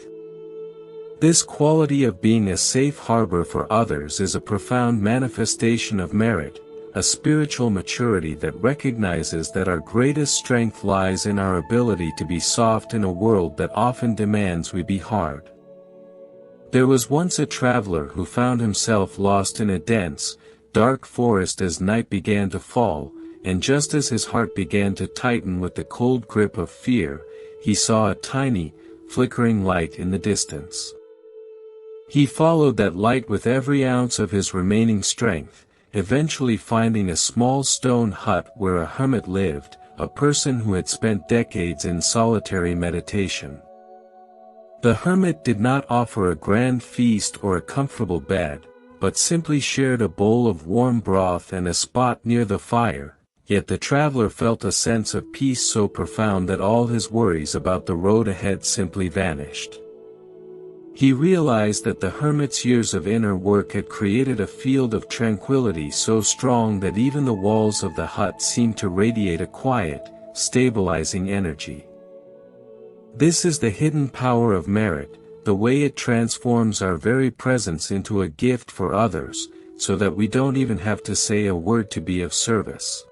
This quality of being a safe harbor for others is a profound manifestation of merit, a spiritual maturity that recognizes that our greatest strength lies in our ability to be soft in a world that often demands we be hard. There was once a traveler who found himself lost in a dense, dark forest as night began to fall, and just as his heart began to tighten with the cold grip of fear, he saw a tiny, flickering light in the distance. He followed that light with every ounce of his remaining strength, eventually finding a small stone hut where a hermit lived, a person who had spent decades in solitary meditation. The hermit did not offer a grand feast or a comfortable bed, but simply shared a bowl of warm broth and a spot near the fire, yet the traveler felt a sense of peace so profound that all his worries about the road ahead simply vanished. He realized that the hermit's years of inner work had created a field of tranquility so strong that even the walls of the hut seemed to radiate a quiet, stabilizing energy. This is the hidden power of merit, the way it transforms our very presence into a gift for others, so that we don't even have to say a word to be of service.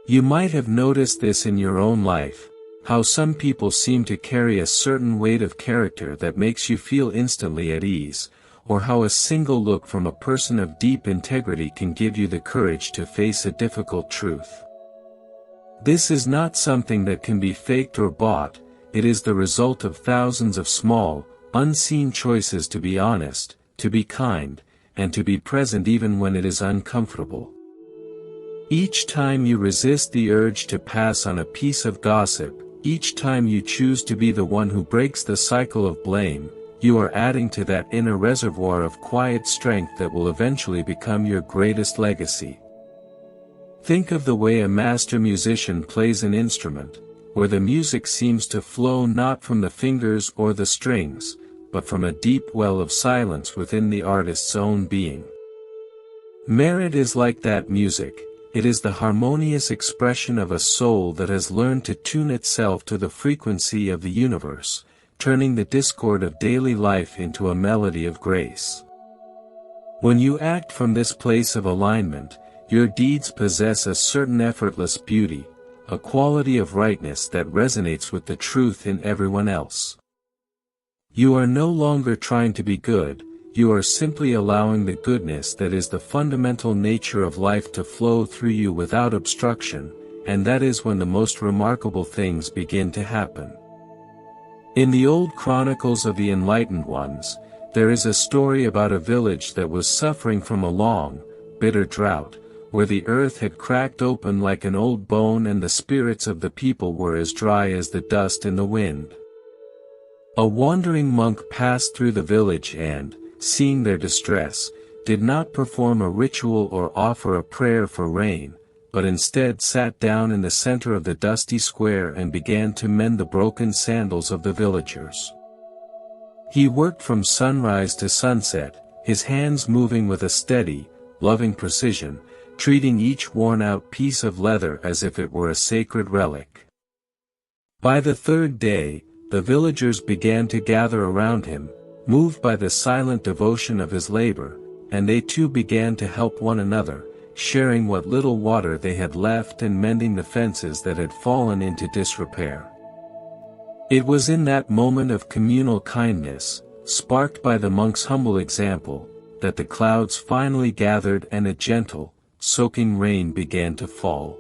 You might have noticed this in your own life, how some people seem to carry a certain weight of character that makes you feel instantly at ease, or how a single look from a person of deep integrity can give you the courage to face a difficult truth. This is not something that can be faked or bought, it is the result of thousands of small, unseen choices to be honest, to be kind, and to be present even when it is uncomfortable. Each time you resist the urge to pass on a piece of gossip, each time you choose to be the one who breaks the cycle of blame, you are adding to that inner reservoir of quiet strength that will eventually become your greatest legacy. Think of the way a master musician plays an instrument, where the music seems to flow not from the fingers or the strings, but from a deep well of silence within the artist's own being. Merit is like that music. It is the harmonious expression of a soul that has learned to tune itself to the frequency of the universe, turning the discord of daily life into a melody of grace. When you act from this place of alignment, your deeds possess a certain effortless beauty, a quality of rightness that resonates with the truth in everyone else. You are no longer trying to be good, you are simply allowing the goodness that is the fundamental nature of life to flow through you without obstruction, and that is when the most remarkable things begin to happen. In the old chronicles of the enlightened ones, there is a story about a village that was suffering from a long, bitter drought, where the earth had cracked open like an old bone and the spirits of the people were as dry as the dust in the wind. A wandering monk passed through the village and, seeing their distress, did not perform a ritual or offer a prayer for rain, but instead sat down in the center of the dusty square and began to mend the broken sandals of the villagers. He worked from sunrise to sunset, his hands moving with a steady, loving precision, treating each worn-out piece of leather as if it were a sacred relic. By the third day, the villagers began to gather around him, moved by the silent devotion of his labor, and they too began to help one another, sharing what little water they had left and mending the fences that had fallen into disrepair. It was in that moment of communal kindness, sparked by the monk's humble example, that the clouds finally gathered and a gentle, soaking rain began to fall.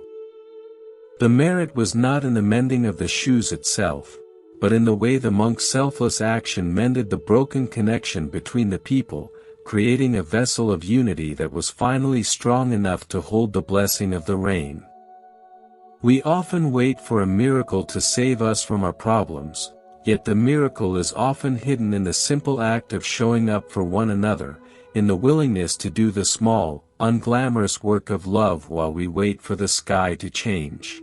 The merit was not in the mending of the shoes itself, but in the way the monk's selfless action mended the broken connection between the people, creating a vessel of unity that was finally strong enough to hold the blessing of the rain. We often wait for a miracle to save us from our problems, yet the miracle is often hidden in the simple act of showing up for one another, in the willingness to do the small, unglamorous work of love while we wait for the sky to change.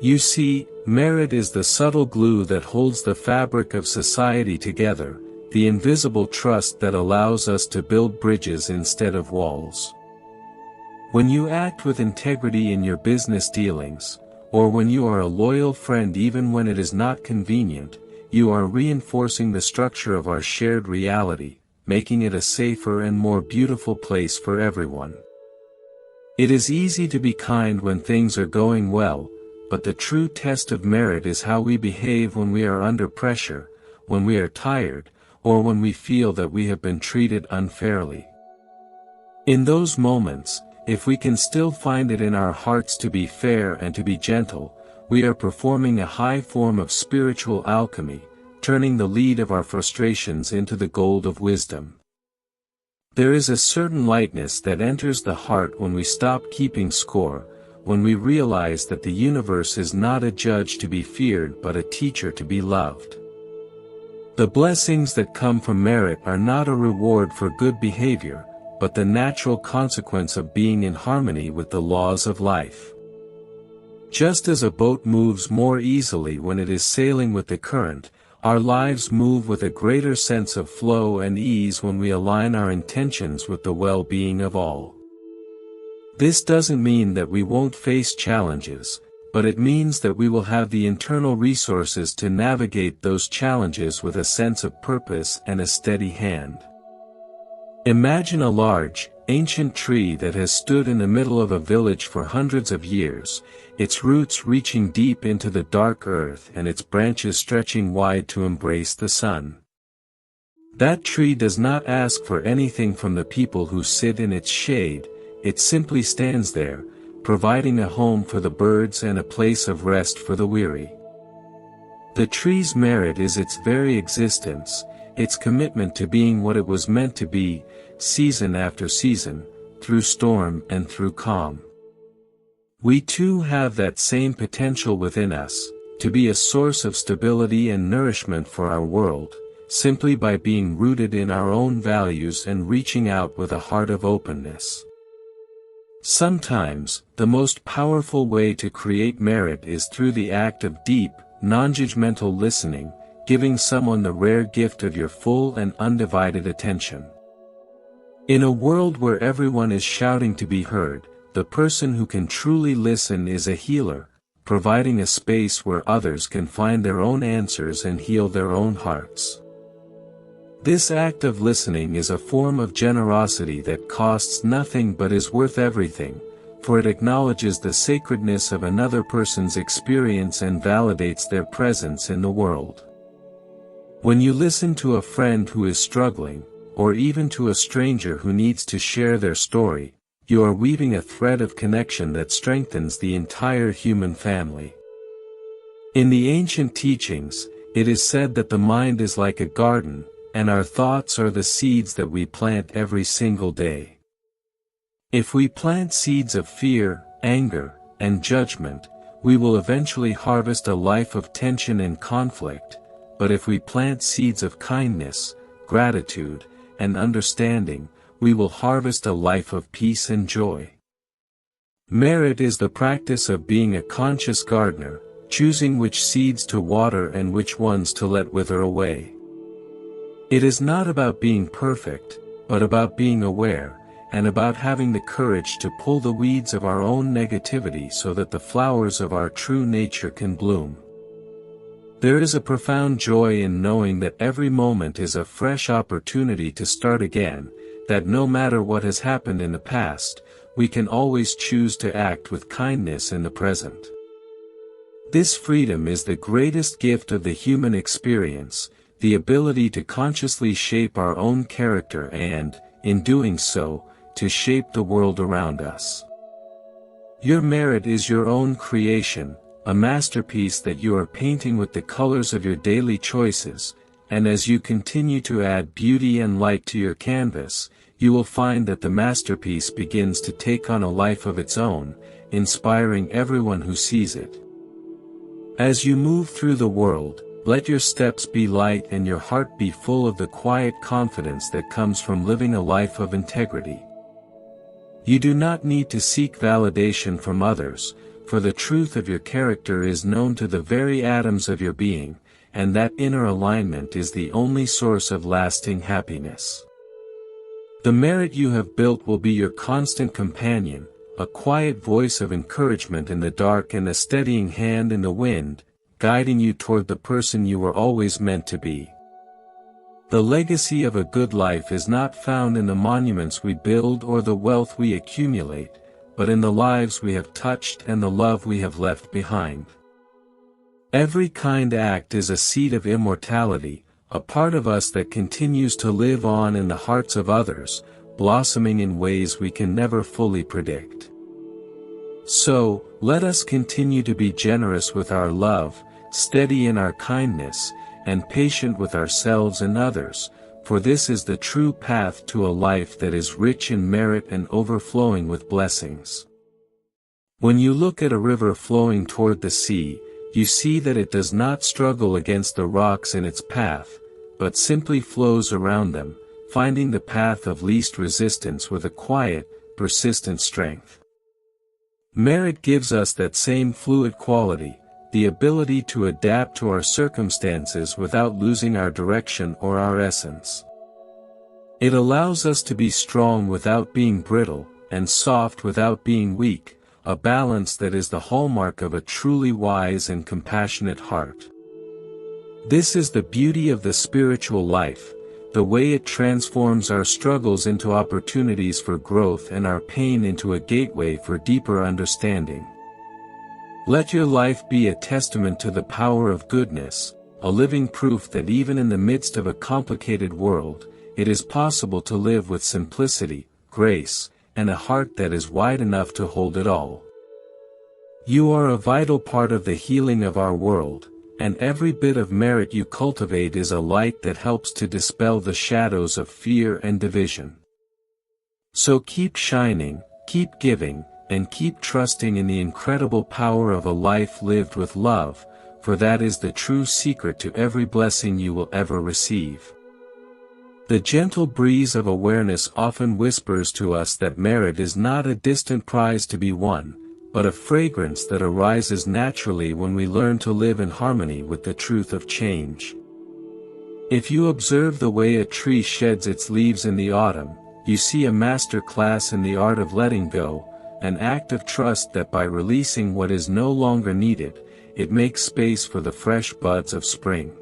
You see, merit is the subtle glue that holds the fabric of society together, the invisible trust that allows us to build bridges instead of walls. When you act with integrity in your business dealings, or when you are a loyal friend even when it is not convenient, you are reinforcing the structure of our shared reality, making it a safer and more beautiful place for everyone. It is easy to be kind when things are going well, but the true test of merit is how we behave when we are under pressure, when we are tired, or when we feel that we have been treated unfairly. In those moments, if we can still find it in our hearts to be fair and to be gentle, we are performing a high form of spiritual alchemy, turning the lead of our frustrations into the gold of wisdom. There is a certain lightness that enters the heart when we stop keeping score, when we realize that the universe is not a judge to be feared but a teacher to be loved. The blessings that come from merit are not a reward for good behavior, but the natural consequence of being in harmony with the laws of life. Just as a boat moves more easily when it is sailing with the current, our lives move with a greater sense of flow and ease when we align our intentions with the well-being of all. This doesn't mean that we won't face challenges, but it means that we will have the internal resources to navigate those challenges with a sense of purpose and a steady hand. Imagine a large, ancient tree that has stood in the middle of a village for hundreds of years, its roots reaching deep into the dark earth and its branches stretching wide to embrace the sun. That tree does not ask for anything from the people who sit in its shade, it simply stands there, providing a home for the birds and a place of rest for the weary. The tree's merit is its very existence, its commitment to being what it was meant to be, season after season, through storm and through calm. We too have that same potential within us, to be a source of stability and nourishment for our world, simply by being rooted in our own values and reaching out with a heart of openness. Sometimes, the most powerful way to create merit is through the act of deep, non-judgmental listening, giving someone the rare gift of your full and undivided attention. In a world where everyone is shouting to be heard, the person who can truly listen is a healer, providing a space where others can find their own answers and heal their own hearts. This act of listening is a form of generosity that costs nothing but is worth everything, for it acknowledges the sacredness of another person's experience and validates their presence in the world. When you listen to a friend who is struggling, or even to a stranger who needs to share their story, you are weaving a thread of connection that strengthens the entire human family. In the ancient teachings, it is said that the mind is like a garden, and our thoughts are the seeds that we plant every single day. If we plant seeds of fear, anger, and judgment, we will eventually harvest a life of tension and conflict, but if we plant seeds of kindness, gratitude, and understanding, we will harvest a life of peace and joy. Merit is the practice of being a conscious gardener, choosing which seeds to water and which ones to let wither away. It is not about being perfect, but about being aware, and about having the courage to pull the weeds of our own negativity so that the flowers of our true nature can bloom. There is a profound joy in knowing that every moment is a fresh opportunity to start again, that no matter what has happened in the past, we can always choose to act with kindness in the present. This freedom is the greatest gift of the human experience, the ability to consciously shape our own character and, in doing so, to shape the world around us. Your merit is your own creation, a masterpiece that you are painting with the colors of your daily choices, and as you continue to add beauty and light to your canvas, you will find that the masterpiece begins to take on a life of its own, inspiring everyone who sees it. As you move through the world, let your steps be light and your heart be full of the quiet confidence that comes from living a life of integrity. You do not need to seek validation from others, for the truth of your character is known to the very atoms of your being, and that inner alignment is the only source of lasting happiness. The merit you have built will be your constant companion, a quiet voice of encouragement in the dark and a steadying hand in the wind, guiding you toward the person you were always meant to be. The legacy of a good life is not found in the monuments we build or the wealth we accumulate, but in the lives we have touched and the love we have left behind. Every kind act is a seed of immortality, a part of us that continues to live on in the hearts of others, blossoming in ways we can never fully predict. So, let us continue to be generous with our love, steady in our kindness, and patient with ourselves and others, for this is the true path to a life that is rich in merit and overflowing with blessings. When you look at a river flowing toward the sea, you see that it does not struggle against the rocks in its path, but simply flows around them, finding the path of least resistance with a quiet, persistent strength. Merit gives us that same fluid quality, the ability to adapt to our circumstances without losing our direction or our essence. It allows us to be strong without being brittle, and soft without being weak, a balance that is the hallmark of a truly wise and compassionate heart. This is the beauty of the spiritual life, the way it transforms our struggles into opportunities for growth and our pain into a gateway for deeper understanding. Let your life be a testament to the power of goodness, a living proof that even in the midst of a complicated world, it is possible to live with simplicity, grace, and a heart that is wide enough to hold it all. You are a vital part of the healing of our world, and every bit of merit you cultivate is a light that helps to dispel the shadows of fear and division. So keep shining, keep giving, and keep trusting in the incredible power of a life lived with love, for that is the true secret to every blessing you will ever receive. The gentle breeze of awareness often whispers to us that merit is not a distant prize to be won, but a fragrance that arises naturally when we learn to live in harmony with the truth of change. If you observe the way a tree sheds its leaves in the autumn, you see a master class in the art of letting go, an act of trust that by releasing what is no longer needed, it makes space for the fresh buds of spring.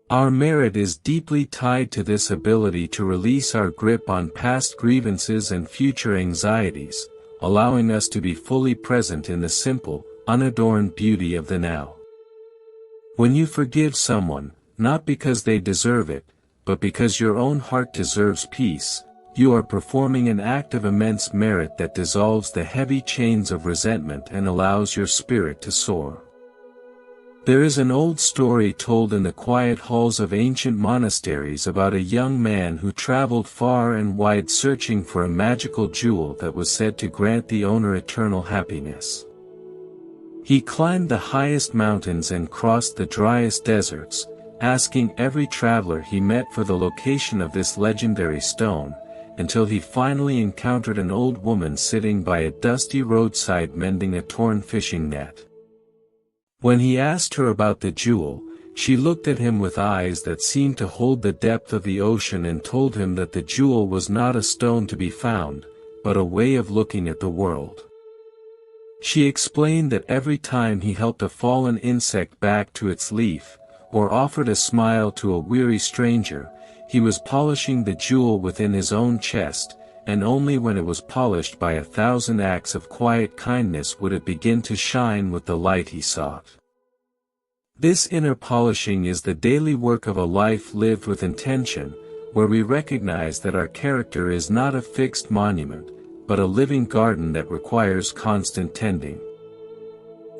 Our merit is deeply tied to this ability to release our grip on past grievances and future anxieties, allowing us to be fully present in the simple, unadorned beauty of the now. When you forgive someone, not because they deserve it, but because your own heart deserves peace, you are performing an act of immense merit that dissolves the heavy chains of resentment and allows your spirit to soar. There is an old story told in the quiet halls of ancient monasteries about a young man who traveled far and wide searching for a magical jewel that was said to grant the owner eternal happiness. He climbed the highest mountains and crossed the driest deserts, asking every traveler he met for the location of this legendary stone, until he finally encountered an old woman sitting by a dusty roadside mending a torn fishing net. When he asked her about the jewel, she looked at him with eyes that seemed to hold the depth of the ocean and told him that the jewel was not a stone to be found, but a way of looking at the world. She explained that every time he helped a fallen insect back to its leaf, or offered a smile to a weary stranger, he was polishing the jewel within his own chest, and only when it was polished by 1,000 acts of quiet kindness would it begin to shine with the light he sought. This inner polishing is the daily work of a life lived with intention, where we recognize that our character is not a fixed monument, but a living garden that requires constant tending.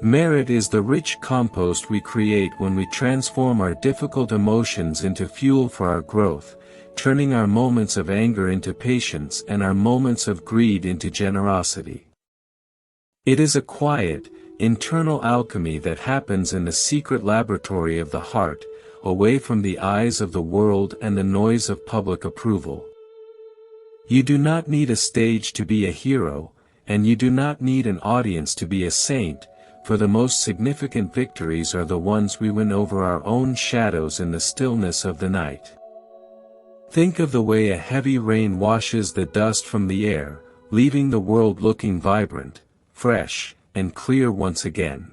Merit is the rich compost we create when we transform our difficult emotions into fuel for our growth, turning our moments of anger into patience and our moments of greed into generosity. It is a quiet, internal alchemy that happens in the secret laboratory of the heart, away from the eyes of the world and the noise of public approval. You do not need a stage to be a hero, and you do not need an audience to be a saint, for the most significant victories are the ones we win over our own shadows in the stillness of the night. Think of the way a heavy rain washes the dust from the air, leaving the world looking vibrant, fresh, and clear once again.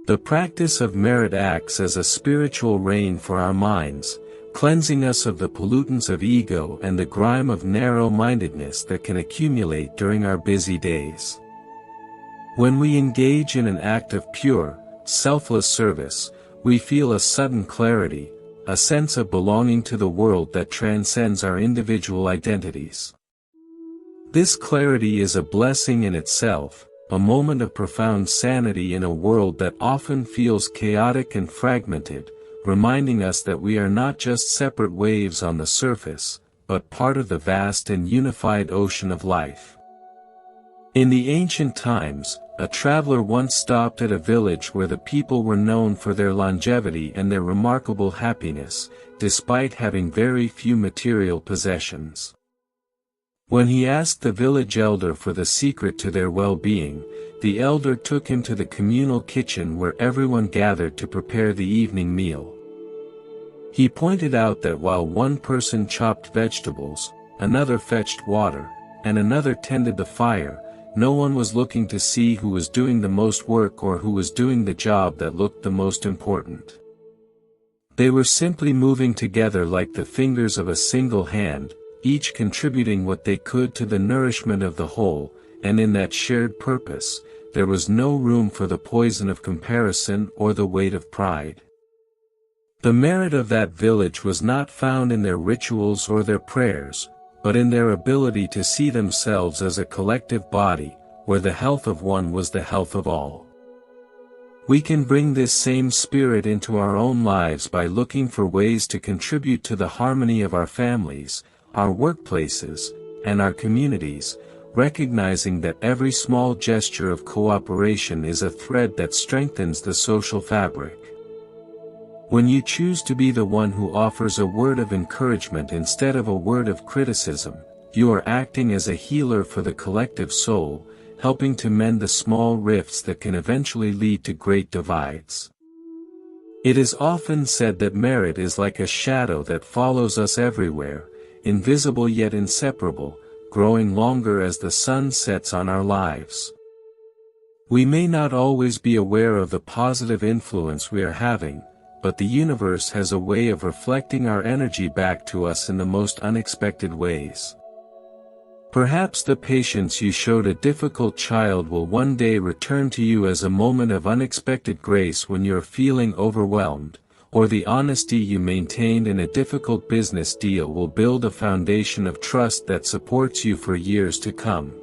The practice of merit acts as a spiritual rain for our minds, cleansing us of the pollutants of ego and the grime of narrow-mindedness that can accumulate during our busy days. When we engage in an act of pure, selfless service, we feel a sudden clarity, a sense of belonging to the world that transcends our individual identities. This clarity is a blessing in itself, a moment of profound sanity in a world that often feels chaotic and fragmented, reminding us that we are not just separate waves on the surface, but part of the vast and unified ocean of life. In the ancient times, a traveler once stopped at a village where the people were known for their longevity and their remarkable happiness, despite having very few material possessions. When he asked the village elder for the secret to their well-being, the elder took him to the communal kitchen where everyone gathered to prepare the evening meal. He pointed out that while one person chopped vegetables, another fetched water, and another tended the fire, no one was looking to see who was doing the most work or who was doing the job that looked the most important. They were simply moving together like the fingers of a single hand, each contributing what they could to the nourishment of the whole, and in that shared purpose, there was no room for the poison of comparison or the weight of pride. The merit of that village was not found in their rituals or their prayers, but in their ability to see themselves as a collective body, where the health of one was the health of all. We can bring this same spirit into our own lives by looking for ways to contribute to the harmony of our families, our workplaces, and our communities, recognizing that every small gesture of cooperation is a thread that strengthens the social fabric. When you choose to be the one who offers a word of encouragement instead of a word of criticism, you are acting as a healer for the collective soul, helping to mend the small rifts that can eventually lead to great divides. It is often said that merit is like a shadow that follows us everywhere, invisible yet inseparable, growing longer as the sun sets on our lives. We may not always be aware of the positive influence we are having, but the universe has a way of reflecting our energy back to us in the most unexpected ways. Perhaps the patience you showed a difficult child will one day return to you as a moment of unexpected grace when you're feeling overwhelmed, or the honesty you maintained in a difficult business deal will build a foundation of trust that supports you for years to come.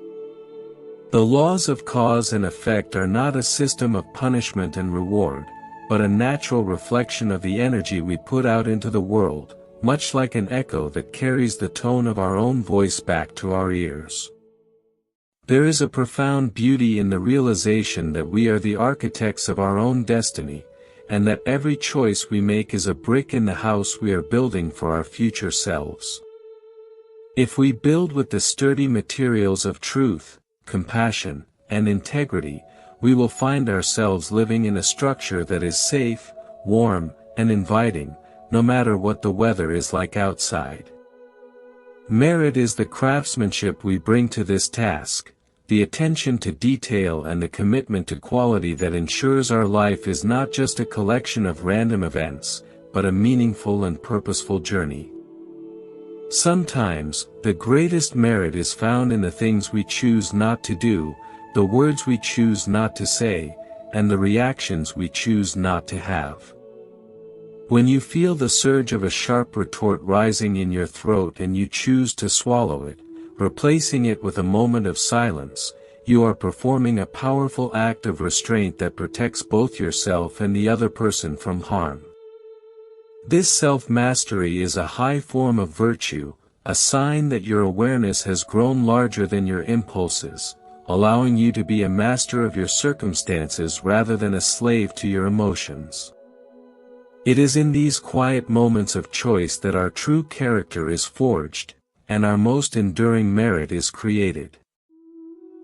The laws of cause and effect are not a system of punishment and reward, but a natural reflection of the energy we put out into the world, much like an echo that carries the tone of our own voice back to our ears. There is a profound beauty in the realization that we are the architects of our own destiny, and that every choice we make is a brick in the house we are building for our future selves. If we build with the sturdy materials of truth, compassion, and integrity, we will find ourselves living in a structure that is safe, warm, and inviting, no matter what the weather is like outside. Merit is the craftsmanship we bring to this task, the attention to detail and the commitment to quality that ensures our life is not just a collection of random events, but a meaningful and purposeful journey. Sometimes, the greatest merit is found in the things we choose not to do, the words we choose not to say, and the reactions we choose not to have. When you feel the surge of a sharp retort rising in your throat and you choose to swallow it, replacing it with a moment of silence, you are performing a powerful act of restraint that protects both yourself and the other person from harm. This self-mastery is a high form of virtue, a sign that your awareness has grown larger than your impulses, allowing you to be a master of your circumstances rather than a slave to your emotions. It is in these quiet moments of choice that our true character is forged, and our most enduring merit is created.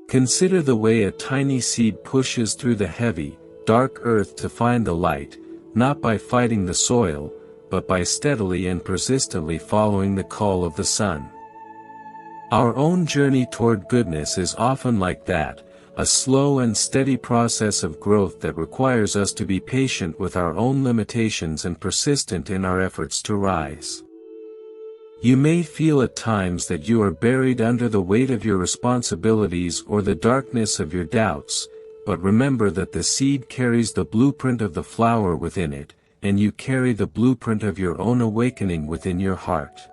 Consider the way a tiny seed pushes through the heavy, dark earth to find the light, not by fighting the soil, but by steadily and persistently following the call of the sun. Our own journey toward goodness is often like that, a slow and steady process of growth that requires us to be patient with our own limitations and persistent in our efforts to rise. You may feel at times that you are buried under the weight of your responsibilities or the darkness of your doubts, but remember that the seed carries the blueprint of the flower within it, and you carry the blueprint of your own awakening within your heart.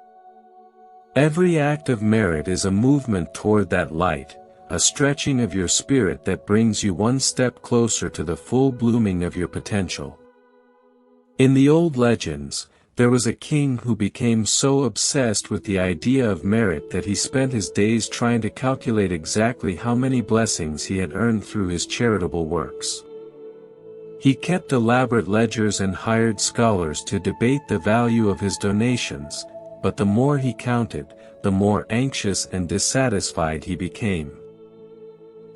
Every act of merit is a movement toward that light, a stretching of your spirit that brings you one step closer to the full blooming of your potential. In the old legends, there was a king who became so obsessed with the idea of merit that he spent his days trying to calculate exactly how many blessings he had earned through his charitable works. He kept elaborate ledgers and hired scholars to debate the value of his donations, but the more he counted, the more anxious and dissatisfied he became.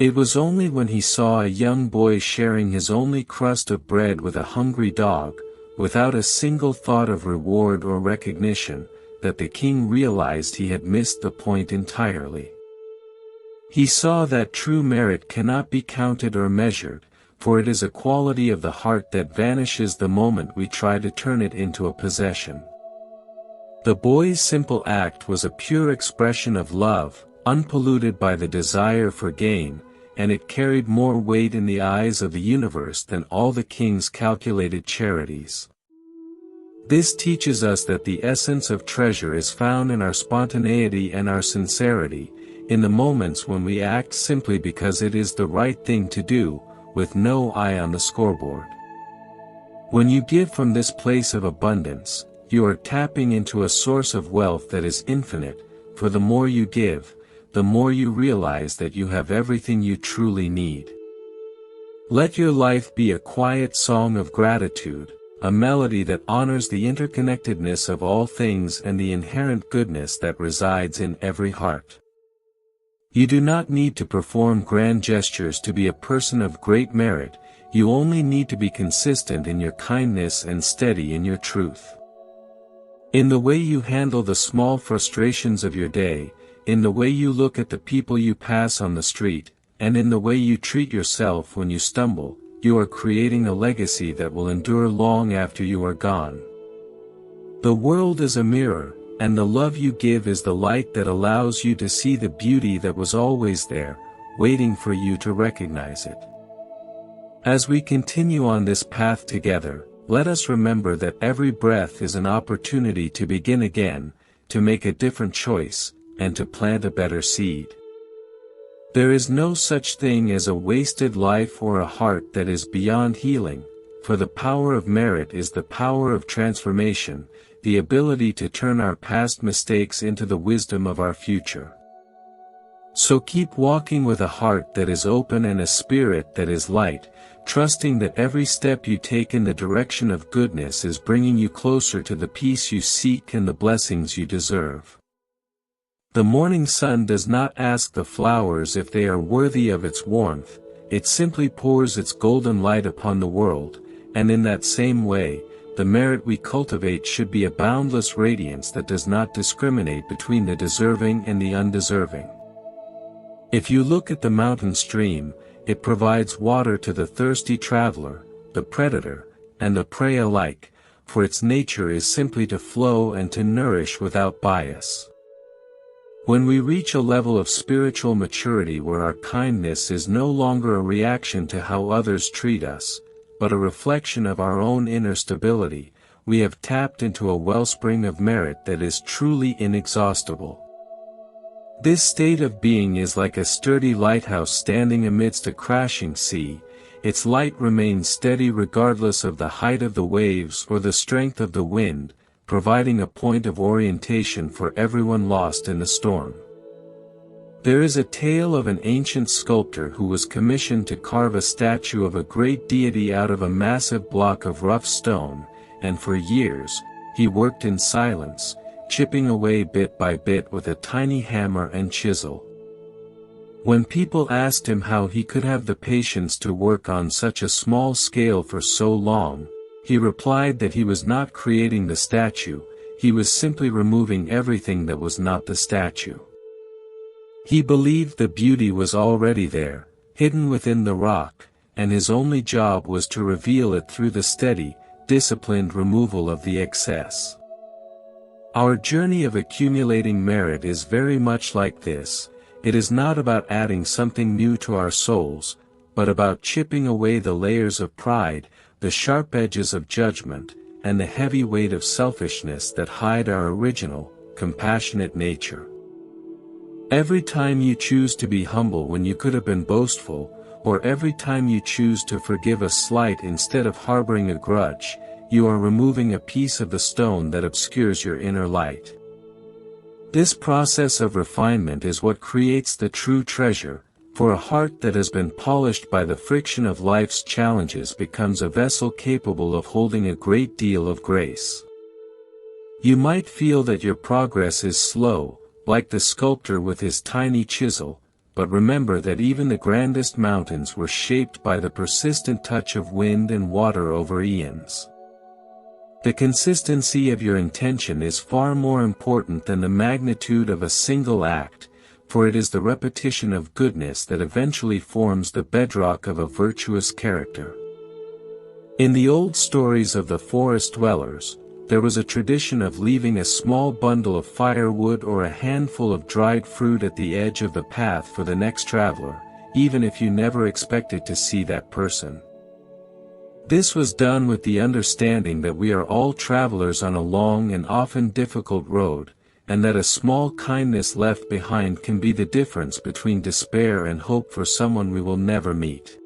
It was only when he saw a young boy sharing his only crust of bread with a hungry dog, without a single thought of reward or recognition, that the king realized he had missed the point entirely. He saw that true merit cannot be counted or measured, for it is a quality of the heart that vanishes the moment we try to turn it into a possession. The boy's simple act was a pure expression of love, unpolluted by the desire for gain, and it carried more weight in the eyes of the universe than all the king's calculated charities. This teaches us that the essence of treasure is found in our spontaneity and our sincerity, in the moments when we act simply because it is the right thing to do, with no eye on the scoreboard. When you give from this place of abundance, you are tapping into a source of wealth that is infinite, for the more you give, the more you realize that you have everything you truly need. Let your life be a quiet song of gratitude, a melody that honors the interconnectedness of all things and the inherent goodness that resides in every heart. You do not need to perform grand gestures to be a person of great merit, you only need to be consistent in your kindness and steady in your truth. In the way you handle the small frustrations of your day, in the way you look at the people you pass on the street, and in the way you treat yourself when you stumble, you are creating a legacy that will endure long after you are gone. The world is a mirror, and the love you give is the light that allows you to see the beauty that was always there, waiting for you to recognize it. As we continue on this path together, let us remember that every breath is an opportunity to begin again, to make a different choice, and to plant a better seed. There is no such thing as a wasted life or a heart that is beyond healing, for the power of merit is the power of transformation, the ability to turn our past mistakes into the wisdom of our future. So keep walking with a heart that is open and a spirit that is light, trusting that every step you take in the direction of goodness is bringing you closer to the peace you seek and the blessings you deserve. The morning sun does not ask the flowers if they are worthy of its warmth, it simply pours its golden light upon the world, and in that same way, the merit we cultivate should be a boundless radiance that does not discriminate between the deserving and the undeserving. If you look at the mountain stream, it provides water to the thirsty traveler, the predator, and the prey alike, for its nature is simply to flow and to nourish without bias. When we reach a level of spiritual maturity where our kindness is no longer a reaction to how others treat us, but a reflection of our own inner stability, we have tapped into a wellspring of merit that is truly inexhaustible. This state of being is like a sturdy lighthouse standing amidst a crashing sea, its light remains steady regardless of the height of the waves or the strength of the wind, providing a point of orientation for everyone lost in the storm. There is a tale of an ancient sculptor who was commissioned to carve a statue of a great deity out of a massive block of rough stone, and for years, he worked in silence, chipping away bit by bit with a tiny hammer and chisel. When people asked him how he could have the patience to work on such a small scale for so long, he replied that he was not creating the statue, he was simply removing everything that was not the statue. He believed the beauty was already there, hidden within the rock, and his only job was to reveal it through the steady, disciplined removal of the excess. Our journey of accumulating merit is very much like this. It is not about adding something new to our souls, but about chipping away the layers of pride, the sharp edges of judgment, and the heavy weight of selfishness that hide our original, compassionate nature. Every time you choose to be humble when you could have been boastful, or every time you choose to forgive a slight instead of harboring a grudge, you are removing a piece of the stone that obscures your inner light. This process of refinement is what creates the true treasure, for a heart that has been polished by the friction of life's challenges becomes a vessel capable of holding a great deal of grace. You might feel that your progress is slow, like the sculptor with his tiny chisel, but remember that even the grandest mountains were shaped by the persistent touch of wind and water over eons. The consistency of your intention is far more important than the magnitude of a single act, for it is the repetition of goodness that eventually forms the bedrock of a virtuous character. In the old stories of the forest dwellers, there was a tradition of leaving a small bundle of firewood or a handful of dried fruit at the edge of the path for the next traveler, even if you never expected to see that person. This was done with the understanding that we are all travelers on a long and often difficult road, and that a small kindness left behind can be the difference between despair and hope for someone we will never meet.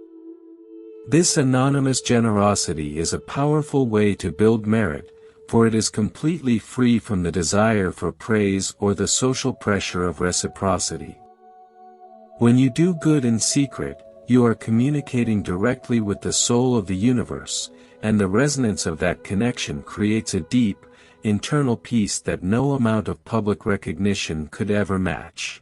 This anonymous generosity is a powerful way to build merit, for it is completely free from the desire for praise or the social pressure of reciprocity. When you do good in secret, you are communicating directly with the soul of the universe, and the resonance of that connection creates a deep, internal peace that no amount of public recognition could ever match.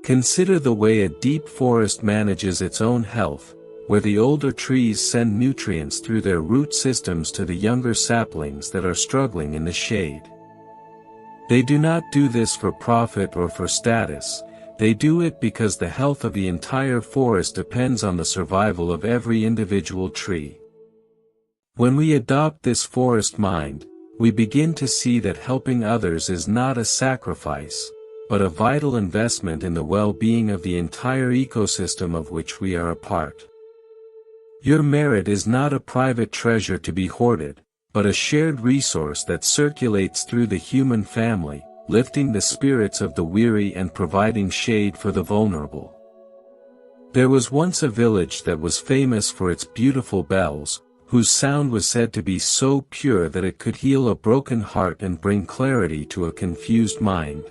Consider the way a deep forest manages its own health, where the older trees send nutrients through their root systems to the younger saplings that are struggling in the shade. They do not do this for profit or for status. They do it because the health of the entire forest depends on the survival of every individual tree. When we adopt this forest mind, we begin to see that helping others is not a sacrifice, but a vital investment in the well-being of the entire ecosystem of which we are a part. Your merit is not a private treasure to be hoarded, but a shared resource that circulates through the human family, lifting the spirits of the weary and providing shade for the vulnerable. There was once a village that was famous for its beautiful bells, whose sound was said to be so pure that it could heal a broken heart and bring clarity to a confused mind.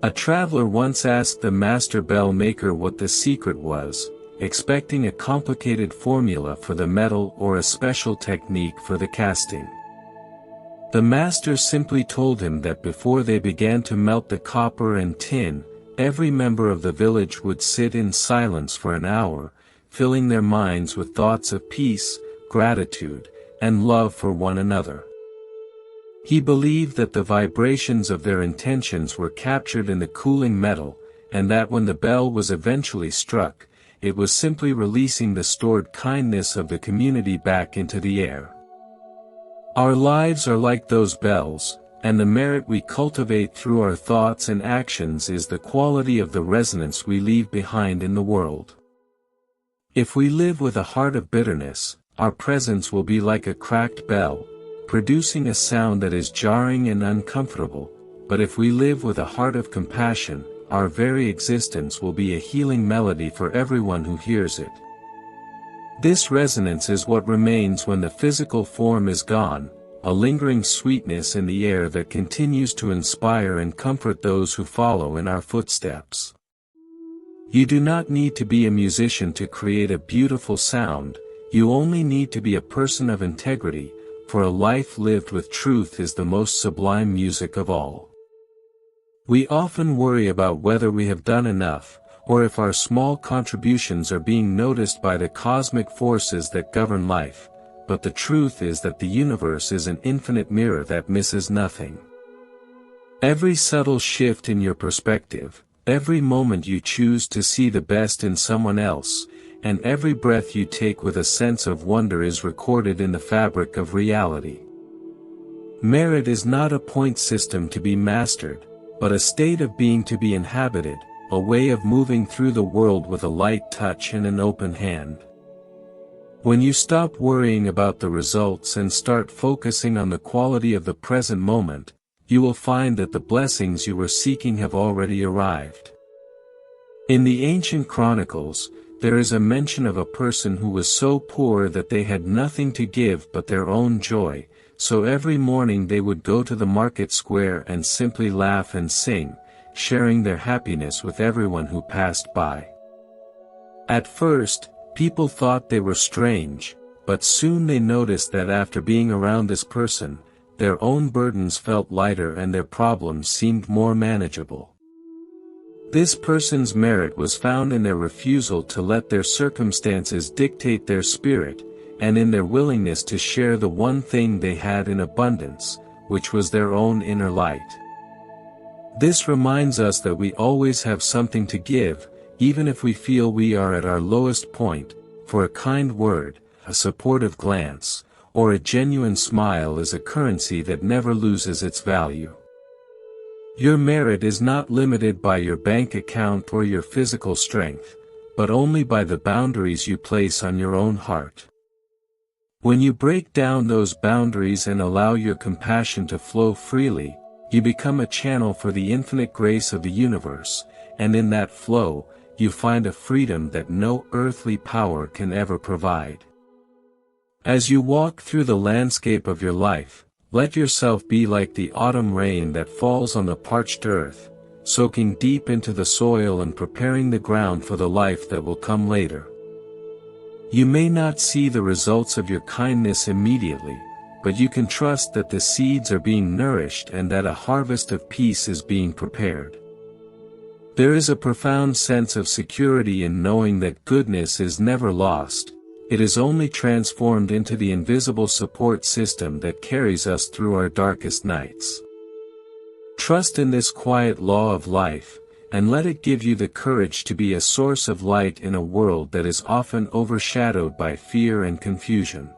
A traveler once asked the master bell maker what the secret was, expecting a complicated formula for the metal or a special technique for the casting. The master simply told him that before they began to melt the copper and tin, every member of the village would sit in silence for an hour, filling their minds with thoughts of peace, gratitude, and love for one another. He believed that the vibrations of their intentions were captured in the cooling metal, and that when the bell was eventually struck, it was simply releasing the stored kindness of the community back into the air. Our lives are like those bells, and the merit we cultivate through our thoughts and actions is the quality of the resonance we leave behind in the world. If we live with a heart of bitterness, our presence will be like a cracked bell, producing a sound that is jarring and uncomfortable, but if we live with a heart of compassion, our very existence will be a healing melody for everyone who hears it. This resonance is what remains when the physical form is gone, a lingering sweetness in the air that continues to inspire and comfort those who follow in our footsteps. You do not need to be a musician to create a beautiful sound, you only need to be a person of integrity, for a life lived with truth is the most sublime music of all. We often worry about whether we have done enough, or if our small contributions are being noticed by the cosmic forces that govern life, but the truth is that the universe is an infinite mirror that misses nothing. Every subtle shift in your perspective, every moment you choose to see the best in someone else, and every breath you take with a sense of wonder is recorded in the fabric of reality. Merit is not a point system to be mastered, but a state of being to be inhabited, a way of moving through the world with a light touch and an open hand. When you stop worrying about the results and start focusing on the quality of the present moment, you will find that the blessings you were seeking have already arrived. In the ancient chronicles, there is a mention of a person who was so poor that they had nothing to give but their own joy, so every morning they would go to the market square and simply laugh and sing, sharing their happiness with everyone who passed by. At first, people thought they were strange, but soon they noticed that after being around this person, their own burdens felt lighter and their problems seemed more manageable. This person's merit was found in their refusal to let their circumstances dictate their spirit, and in their willingness to share the one thing they had in abundance, which was their own inner light. This reminds us that we always have something to give, even if we feel we are at our lowest point, for a kind word, a supportive glance, or a genuine smile is a currency that never loses its value. Your merit is not limited by your bank account or your physical strength, but only by the boundaries you place on your own heart. When you break down those boundaries and allow your compassion to flow freely, you become a channel for the infinite grace of the universe, and in that flow, you find a freedom that no earthly power can ever provide. As you walk through the landscape of your life, let yourself be like the autumn rain that falls on the parched earth, soaking deep into the soil and preparing the ground for the life that will come later. You may not see the results of your kindness immediately, but you can trust that the seeds are being nourished and that a harvest of peace is being prepared. There is a profound sense of security in knowing that goodness is never lost. It is only transformed into the invisible support system that carries us through our darkest nights. Trust in this quiet law of life, and let it give you the courage to be a source of light in a world that is often overshadowed by fear and confusion.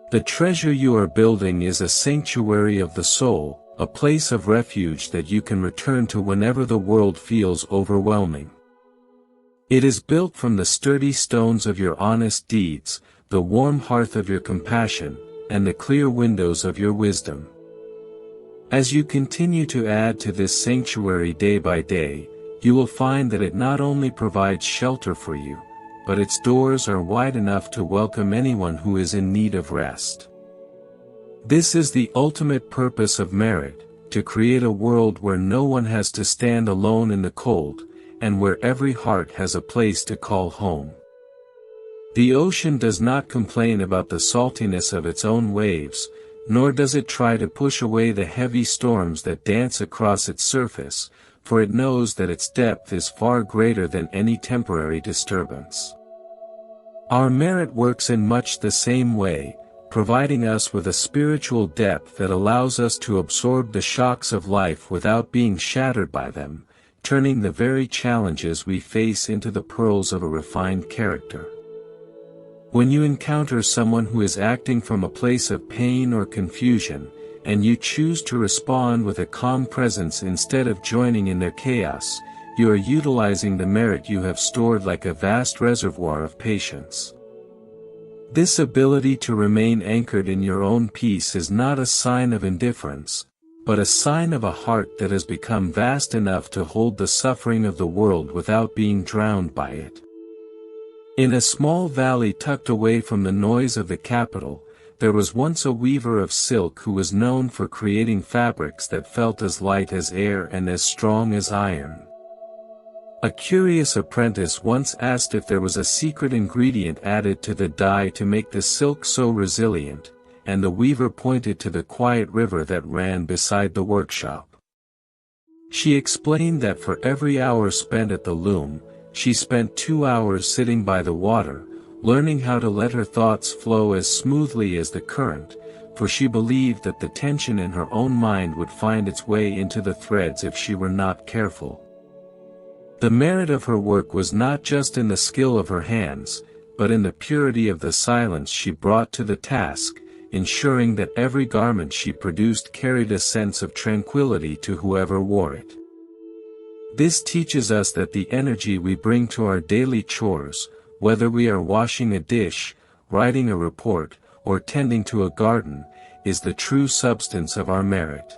The treasure you are building is a sanctuary of the soul, a place of refuge that you can return to whenever the world feels overwhelming. It is built from the sturdy stones of your honest deeds, the warm hearth of your compassion, and the clear windows of your wisdom. As you continue to add to this sanctuary day by day, you will find that it not only provides shelter for you, but its doors are wide enough to welcome anyone who is in need of rest. This is the ultimate purpose of merit, to create a world where no one has to stand alone in the cold, and where every heart has a place to call home. The ocean does not complain about the saltiness of its own waves, nor does it try to push away the heavy storms that dance across its surface, for it knows that its depth is far greater than any temporary disturbance. Our merit works in much the same way, providing us with a spiritual depth that allows us to absorb the shocks of life without being shattered by them, turning the very challenges we face into the pearls of a refined character. When you encounter someone who is acting from a place of pain or confusion, and you choose to respond with a calm presence instead of joining in their chaos, you are utilizing the merit you have stored like a vast reservoir of patience. This ability to remain anchored in your own peace is not a sign of indifference, but a sign of a heart that has become vast enough to hold the suffering of the world without being drowned by it. In a small valley tucked away from the noise of the capital, there was once a weaver of silk who was known for creating fabrics that felt as light as air and as strong as iron. A curious apprentice once asked if there was a secret ingredient added to the dye to make the silk so resilient, and the weaver pointed to the quiet river that ran beside the workshop. She explained that for every hour spent at the loom, she spent 2 hours sitting by the water, learning how to let her thoughts flow as smoothly as the current, for she believed that the tension in her own mind would find its way into the threads if she were not careful. The merit of her work was not just in the skill of her hands, but in the purity of the silence she brought to the task, ensuring that every garment she produced carried a sense of tranquility to whoever wore it. This teaches us that the energy we bring to our daily chores, whether we are washing a dish, writing a report, or tending to a garden, is the true substance of our merit.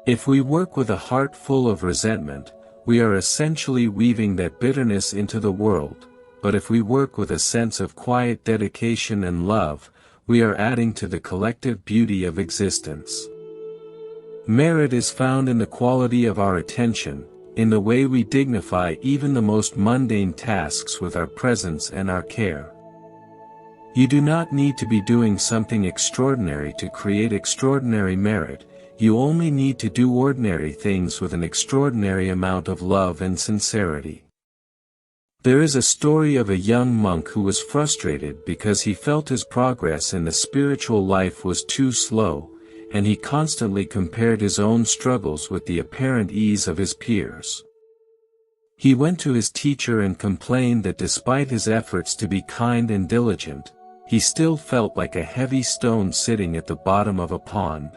If we work with a heart full of resentment, we are essentially weaving that bitterness into the world, but if we work with a sense of quiet dedication and love, we are adding to the collective beauty of existence. Merit is found in the quality of our attention, in the way we dignify even the most mundane tasks with our presence and our care. You do not need to be doing something extraordinary to create extraordinary merit. You only need to do ordinary things with an extraordinary amount of love and sincerity. There is a story of a young monk who was frustrated because he felt his progress in the spiritual life was too slow, and he constantly compared his own struggles with the apparent ease of his peers. He went to his teacher and complained that despite his efforts to be kind and diligent, he still felt like a heavy stone sitting at the bottom of a pond.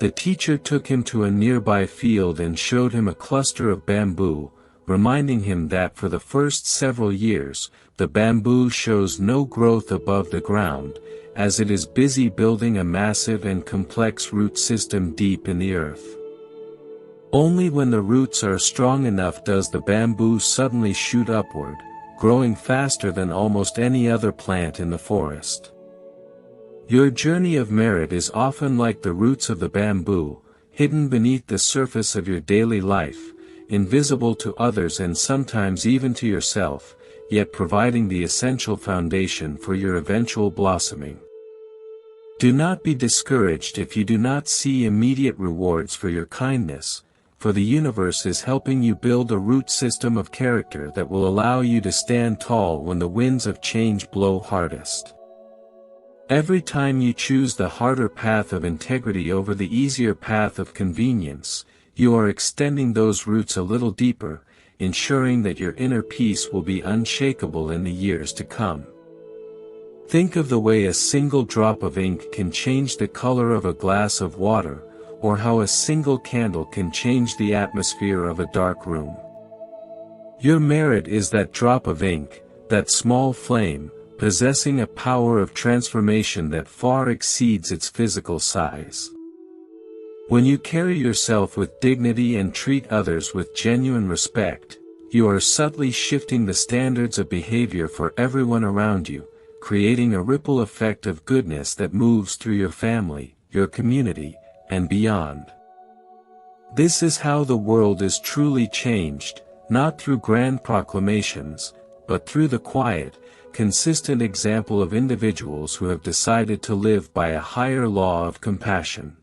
The teacher took him to a nearby field and showed him a cluster of bamboo, reminding him that for the first several years, the bamboo shows no growth above the ground, as it is busy building a massive and complex root system deep in the earth. Only when the roots are strong enough does the bamboo suddenly shoot upward, growing faster than almost any other plant in the forest. Your journey of merit is often like the roots of the bamboo, hidden beneath the surface of your daily life, invisible to others and sometimes even to yourself, yet providing the essential foundation for your eventual blossoming. Do not be discouraged if you do not see immediate rewards for your kindness, for the universe is helping you build a root system of character that will allow you to stand tall when the winds of change blow hardest. Every time you choose the harder path of integrity over the easier path of convenience, you are extending those roots a little deeper, ensuring that your inner peace will be unshakable in the years to come. Think of the way a single drop of ink can change the color of a glass of water, or how a single candle can change the atmosphere of a dark room. Your merit is that drop of ink, that small flame, possessing a power of transformation that far exceeds its physical size. When you carry yourself with dignity and treat others with genuine respect, you are subtly shifting the standards of behavior for everyone around you, creating a ripple effect of goodness that moves through your family, your community, and beyond. This is how the world is truly changed, not through grand proclamations, but through the quiet, consistent example of individuals who have decided to live by a higher law of compassion.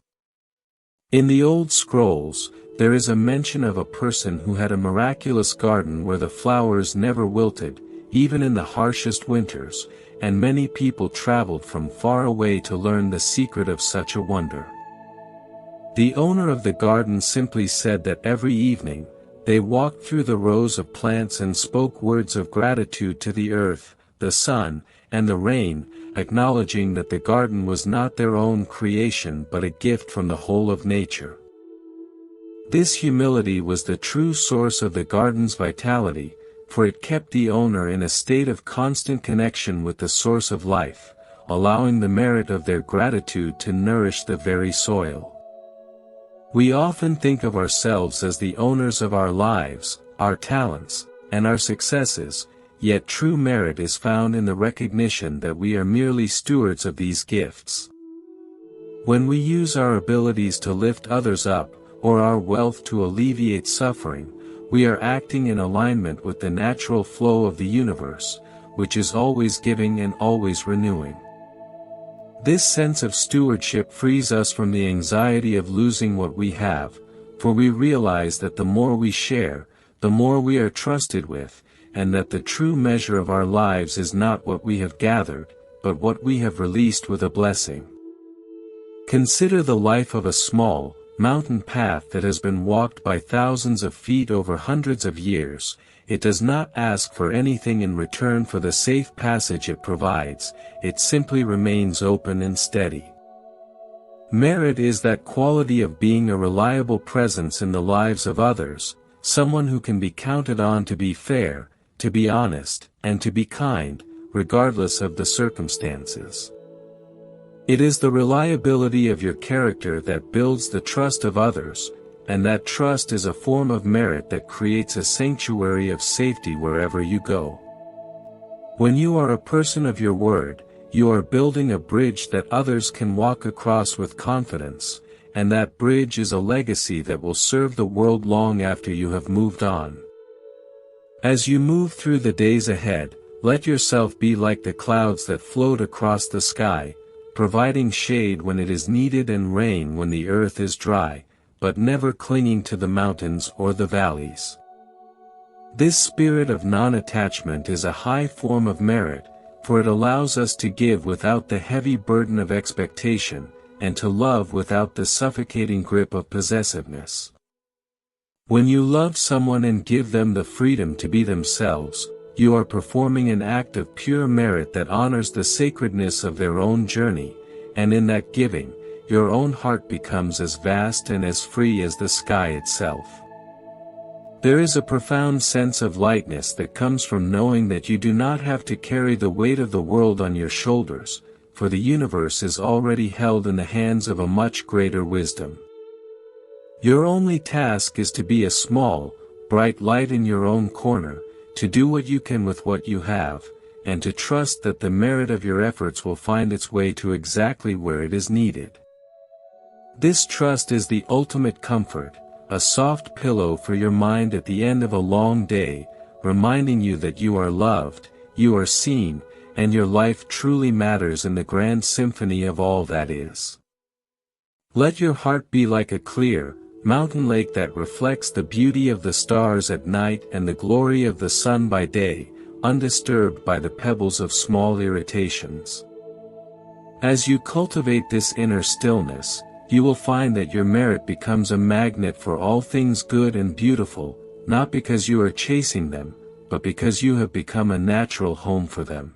In the old scrolls, there is a mention of a person who had a miraculous garden where the flowers never wilted, even in the harshest winters, and many people traveled from far away to learn the secret of such a wonder. The owner of the garden simply said that every evening, they walked through the rows of plants and spoke words of gratitude to the earth, the sun, and the rain, acknowledging that the garden was not their own creation but a gift from the whole of nature. This humility was the true source of the garden's vitality, for it kept the owner in a state of constant connection with the source of life, allowing the merit of their gratitude to nourish the very soil. We often think of ourselves as the owners of our lives, our talents, and our successes, yet true merit is found in the recognition that we are merely stewards of these gifts. When we use our abilities to lift others up, or our wealth to alleviate suffering, we are acting in alignment with the natural flow of the universe, which is always giving and always renewing. This sense of stewardship frees us from the anxiety of losing what we have, for we realize that the more we share, the more we are trusted with, and that the true measure of our lives is not what we have gathered, but what we have released with a blessing. Consider the life of a small, mountain path that has been walked by thousands of feet over hundreds of years. It does not ask for anything in return for the safe passage it provides, it simply remains open and steady. Merit is that quality of being a reliable presence in the lives of others, someone who can be counted on to be fair, to be honest, and to be kind, regardless of the circumstances. It is the reliability of your character that builds the trust of others, and that trust is a form of merit that creates a sanctuary of safety wherever you go. When you are a person of your word, you are building a bridge that others can walk across with confidence, and that bridge is a legacy that will serve the world long after you have moved on. As you move through the days ahead, let yourself be like the clouds that float across the sky, providing shade when it is needed and rain when the earth is dry, but never clinging to the mountains or the valleys. This spirit of non-attachment is a high form of merit, for it allows us to give without the heavy burden of expectation, and to love without the suffocating grip of possessiveness. When you love someone and give them the freedom to be themselves, you are performing an act of pure merit that honors the sacredness of their own journey, and in that giving, your own heart becomes as vast and as free as the sky itself. There is a profound sense of lightness that comes from knowing that you do not have to carry the weight of the world on your shoulders, for the universe is already held in the hands of a much greater wisdom. Your only task is to be a small, bright light in your own corner, to do what you can with what you have, and to trust that the merit of your efforts will find its way to exactly where it is needed. This trust is the ultimate comfort, a soft pillow for your mind at the end of a long day, reminding you that you are loved, you are seen, and your life truly matters in the grand symphony of all that is. Let your heart be like a clear, mountain lake that reflects the beauty of the stars at night and the glory of the sun by day, undisturbed by the pebbles of small irritations. As you cultivate this inner stillness, you will find that your merit becomes a magnet for all things good and beautiful, not because you are chasing them, but because you have become a natural home for them.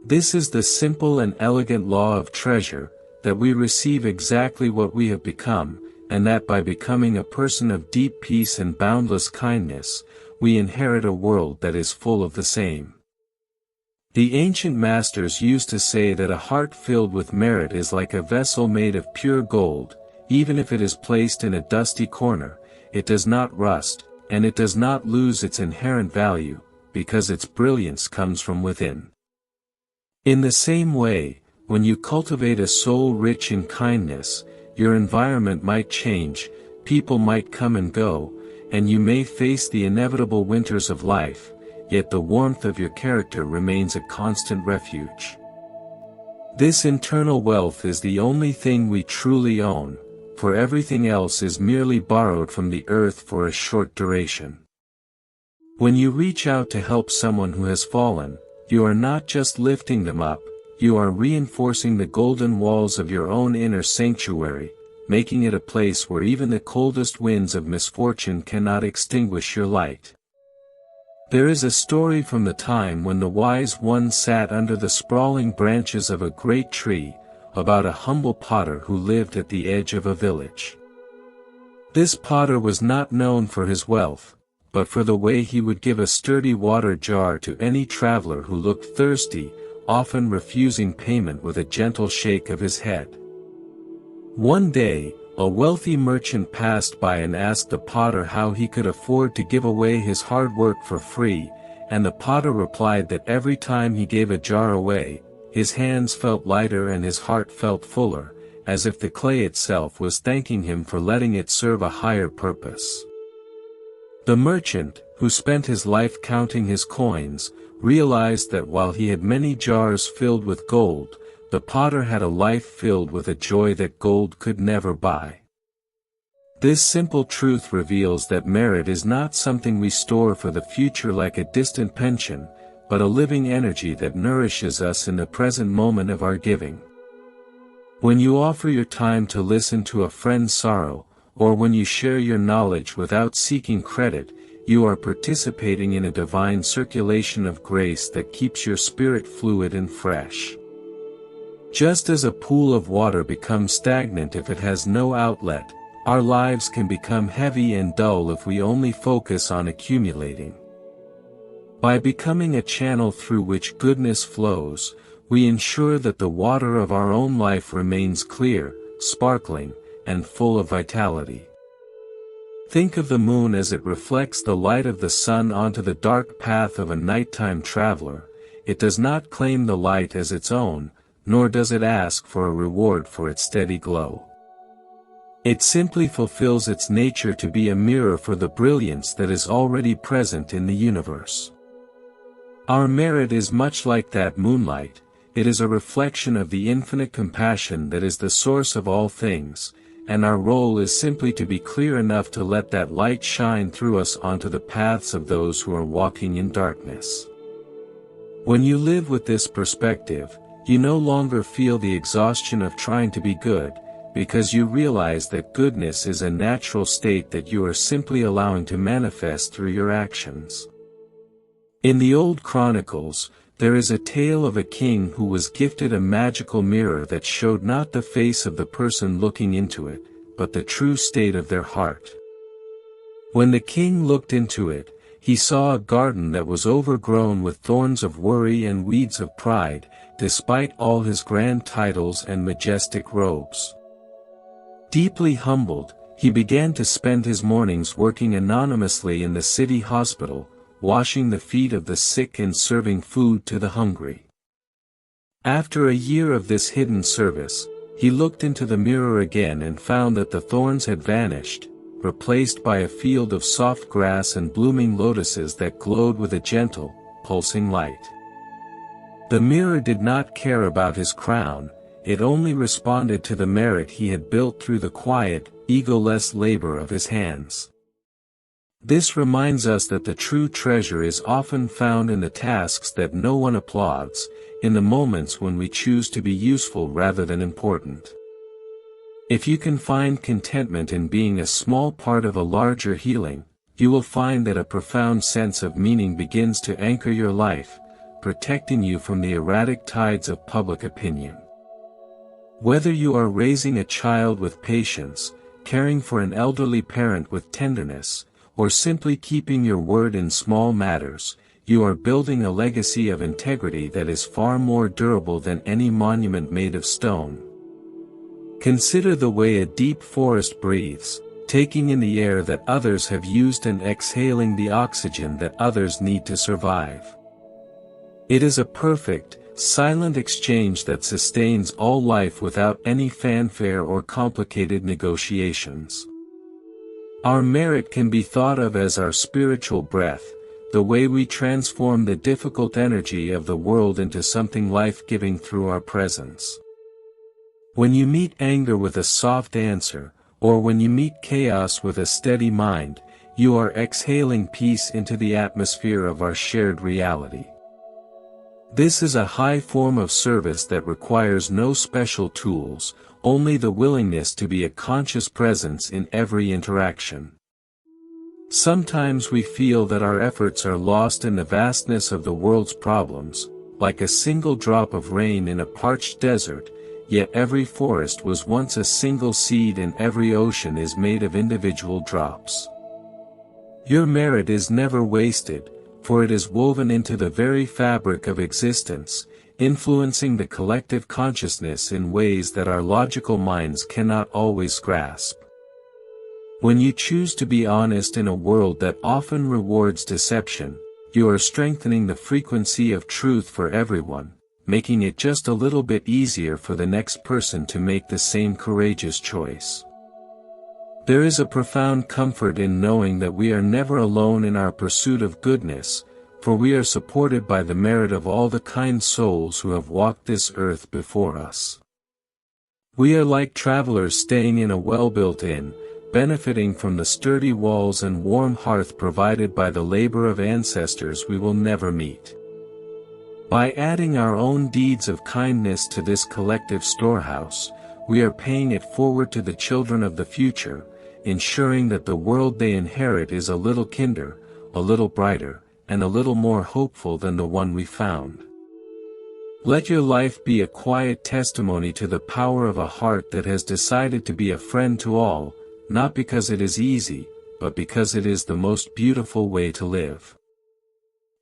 This is the simple and elegant law of treasure, that we receive exactly what we have become, and that by becoming a person of deep peace and boundless kindness, we inherit a world that is full of the same. The ancient masters used to say that a heart filled with merit is like a vessel made of pure gold. Even if it is placed in a dusty corner, it does not rust, and it does not lose its inherent value, because its brilliance comes from within. In the same way, when you cultivate a soul rich in kindness, your environment might change, people might come and go, and you may face the inevitable winters of life, yet the warmth of your character remains a constant refuge. This internal wealth is the only thing we truly own, for everything else is merely borrowed from the earth for a short duration. When you reach out to help someone who has fallen, you are not just lifting them up, you are reinforcing the golden walls of your own inner sanctuary, making it a place where even the coldest winds of misfortune cannot extinguish your light. There is a story from the time when the wise one sat under the sprawling branches of a great tree, about a humble potter who lived at the edge of a village. This potter was not known for his wealth, but for the way he would give a sturdy water jar to any traveler who looked thirsty, often refusing payment with a gentle shake of his head. One day, a wealthy merchant passed by and asked the potter how he could afford to give away his hard work for free, and the potter replied that every time he gave a jar away, his hands felt lighter and his heart felt fuller, as if the clay itself was thanking him for letting it serve a higher purpose. The merchant, who spent his life counting his coins, realized that while he had many jars filled with gold, the potter had a life filled with a joy that gold could never buy. This simple truth reveals that merit is not something we store for the future like a distant pension, but a living energy that nourishes us in the present moment of our giving. When you offer your time to listen to a friend's sorrow, or when you share your knowledge without seeking credit, you are participating in a divine circulation of grace that keeps your spirit fluid and fresh. Just as a pool of water becomes stagnant if it has no outlet, our lives can become heavy and dull if we only focus on accumulating. By becoming a channel through which goodness flows, we ensure that the water of our own life remains clear, sparkling, and full of vitality. Think of the moon as it reflects the light of the sun onto the dark path of a nighttime traveler. It does not claim the light as its own, nor does it ask for a reward for its steady glow. It simply fulfills its nature to be a mirror for the brilliance that is already present in the universe. Our merit is much like that moonlight. It is a reflection of the infinite compassion that is the source of all things, and our role is simply to be clear enough to let that light shine through us onto the paths of those who are walking in darkness. When you live with this perspective, you no longer feel the exhaustion of trying to be good, because you realize that goodness is a natural state that you are simply allowing to manifest through your actions. In the old chronicles, there is a tale of a king who was gifted a magical mirror that showed not the face of the person looking into it, but the true state of their heart. When the king looked into it, he saw a garden that was overgrown with thorns of worry and weeds of pride, despite all his grand titles and majestic robes. Deeply humbled, he began to spend his mornings working anonymously in the city hospital, washing the feet of the sick and serving food to the hungry. After a year of this hidden service, he looked into the mirror again and found that the thorns had vanished, replaced by a field of soft grass and blooming lotuses that glowed with a gentle, pulsing light. The mirror did not care about his crown, it only responded to the merit he had built through the quiet, egoless labor of his hands. This reminds us that the true treasure is often found in the tasks that no one applauds, in the moments when we choose to be useful rather than important. If you can find contentment in being a small part of a larger healing, you will find that a profound sense of meaning begins to anchor your life, protecting you from the erratic tides of public opinion. Whether you are raising a child with patience, caring for an elderly parent with tenderness, or simply keeping your word in small matters, you are building a legacy of integrity that is far more durable than any monument made of stone. Consider the way a deep forest breathes, taking in the air that others have used and exhaling the oxygen that others need to survive. It is a perfect, silent exchange that sustains all life without any fanfare or complicated negotiations. Our merit can be thought of as our spiritual breath, the way we transform the difficult energy of the world into something life-giving through our presence. When you meet anger with a soft answer, or when you meet chaos with a steady mind, you are exhaling peace into the atmosphere of our shared reality. This is a high form of service that requires no special tools, only the willingness to be a conscious presence in every interaction. Sometimes we feel that our efforts are lost in the vastness of the world's problems, like a single drop of rain in a parched desert, yet every forest was once a single seed and every ocean is made of individual drops. Your merit is never wasted, for it is woven into the very fabric of existence, influencing the collective consciousness in ways that our logical minds cannot always grasp. When you choose to be honest in a world that often rewards deception, you are strengthening the frequency of truth for everyone, making it just a little bit easier for the next person to make the same courageous choice. There is a profound comfort in knowing that we are never alone in our pursuit of goodness, for we are supported by the merit of all the kind souls who have walked this earth before us. We are like travelers staying in a well-built inn, benefiting from the sturdy walls and warm hearth provided by the labor of ancestors we will never meet. By adding our own deeds of kindness to this collective storehouse, we are paying it forward to the children of the future, ensuring that the world they inherit is a little kinder, a little brighter, and a little more hopeful than the one we found. Let your life be a quiet testimony to the power of a heart that has decided to be a friend to all, not because it is easy, but because it is the most beautiful way to live.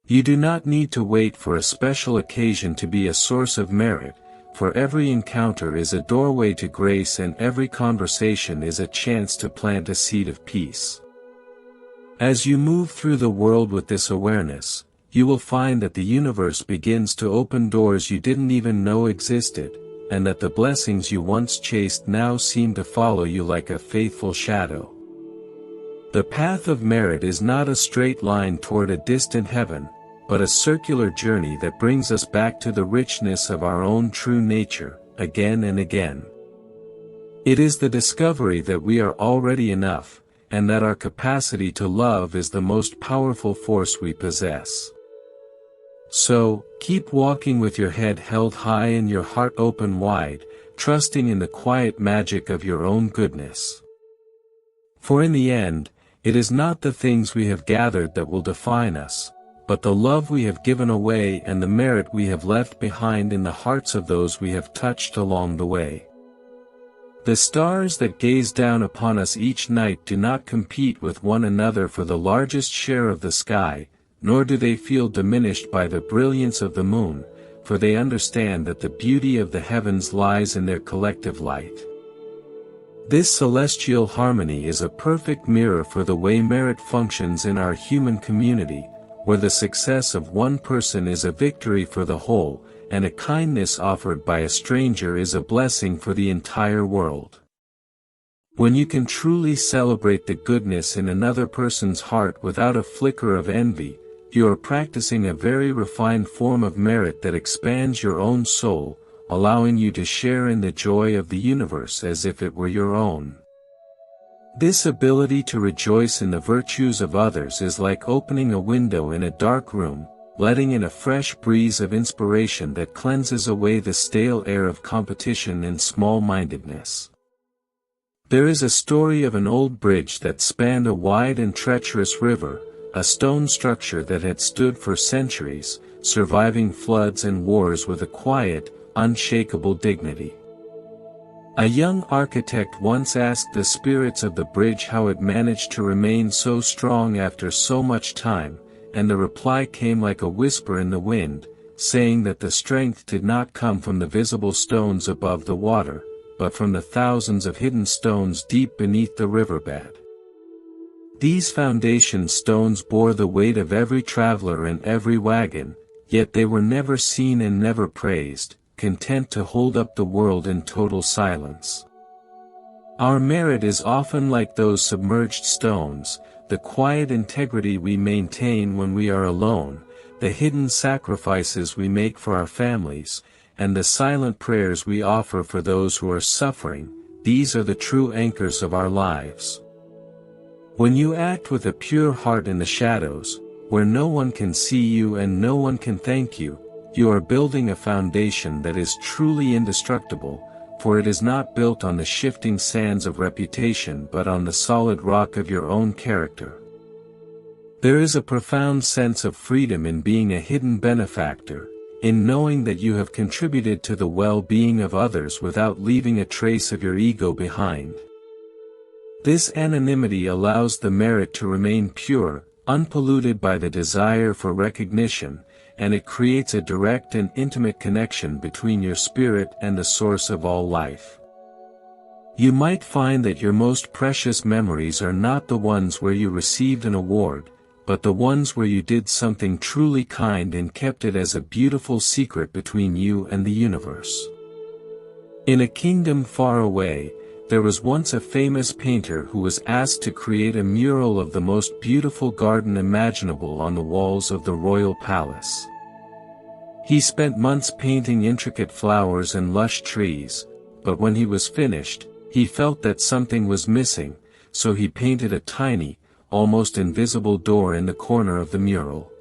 You do not need to wait for a special occasion to be a source of merit, for every encounter is a doorway to grace and every conversation is a chance to plant a seed of peace. As you move through the world with this awareness, you will find that the universe begins to open doors you didn't even know existed, and that the blessings you once chased now seem to follow you like a faithful shadow. The path of merit is not a straight line toward a distant heaven, but a circular journey that brings us back to the richness of our own true nature, again and again. It is the discovery that we are already enough, and that our capacity to love is the most powerful force we possess. So, keep walking with your head held high and your heart open wide, trusting in the quiet magic of your own goodness. For in the end, it is not the things we have gathered that will define us, but the love we have given away and the merit we have left behind in the hearts of those we have touched along the way. The stars that gaze down upon us each night do not compete with one another for the largest share of the sky, nor do they feel diminished by the brilliance of the moon, for they understand that the beauty of the heavens lies in their collective light. This celestial harmony is a perfect mirror for the way merit functions in our human community, where the success of one person is a victory for the whole, and a kindness offered by a stranger is a blessing for the entire world. When you can truly celebrate the goodness in another person's heart without a flicker of envy, you are practicing a very refined form of merit that expands your own soul, allowing you to share in the joy of the universe as if it were your own. This ability to rejoice in the virtues of others is like opening a window in a dark room, letting in a fresh breeze of inspiration that cleanses away the stale air of competition and small-mindedness. There is a story of an old bridge that spanned a wide and treacherous river, a stone structure that had stood for centuries, surviving floods and wars with a quiet, unshakable dignity. A young architect once asked the spirits of the bridge how it managed to remain so strong after so much time, and the reply came like a whisper in the wind, saying that the strength did not come from the visible stones above the water, but from the thousands of hidden stones deep beneath the riverbed. These foundation stones bore the weight of every traveler and every wagon, yet they were never seen and never praised, content to hold up the world in total silence. Our merit is often like those submerged stones, the quiet integrity we maintain when we are alone, the hidden sacrifices we make for our families, and the silent prayers we offer for those who are suffering. These are the true anchors of our lives. When you act with a pure heart in the shadows, where no one can see you and no one can thank you, you are building a foundation that is truly indestructible, for it is not built on the shifting sands of reputation but on the solid rock of your own character. There is a profound sense of freedom in being a hidden benefactor, in knowing that you have contributed to the well-being of others without leaving a trace of your ego behind. This anonymity allows the merit to remain pure, unpolluted by the desire for recognition, and it creates a direct and intimate connection between your spirit and the source of all life. You might find that your most precious memories are not the ones where you received an award, but the ones where you did something truly kind and kept it as a beautiful secret between you and the universe. In a kingdom far away, there was once a famous painter who was asked to create a mural of the most beautiful garden imaginable on the walls of the royal palace. He spent months painting intricate flowers and lush trees, but when he was finished, he felt that something was missing, so he painted a tiny, almost invisible door in the corner of the mural.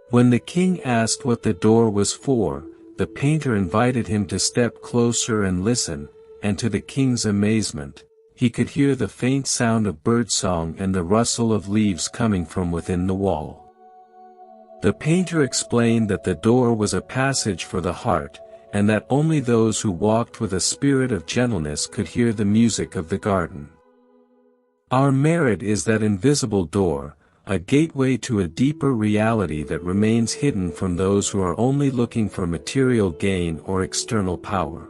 When the king asked what the door was for, the painter invited him to step closer and listen, and to the king's amazement, he could hear the faint sound of birdsong and the rustle of leaves coming from within the wall. The painter explained that the door was a passage for the heart, and that only those who walked with a spirit of gentleness could hear the music of the garden. Our merit is that invisible door, a gateway to a deeper reality that remains hidden from those who are only looking for material gain or external power.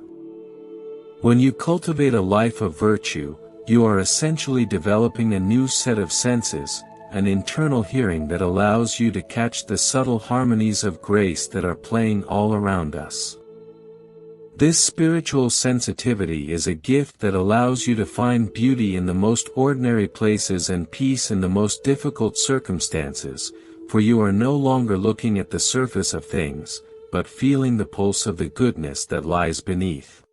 When you cultivate a life of virtue, you are essentially developing a new set of senses, an internal hearing that allows you to catch the subtle harmonies of grace that are playing all around us. This spiritual sensitivity is a gift that allows you to find beauty in the most ordinary places and peace in the most difficult circumstances, for you are no longer looking at the surface of things, but feeling the pulse of the goodness that lies beneath.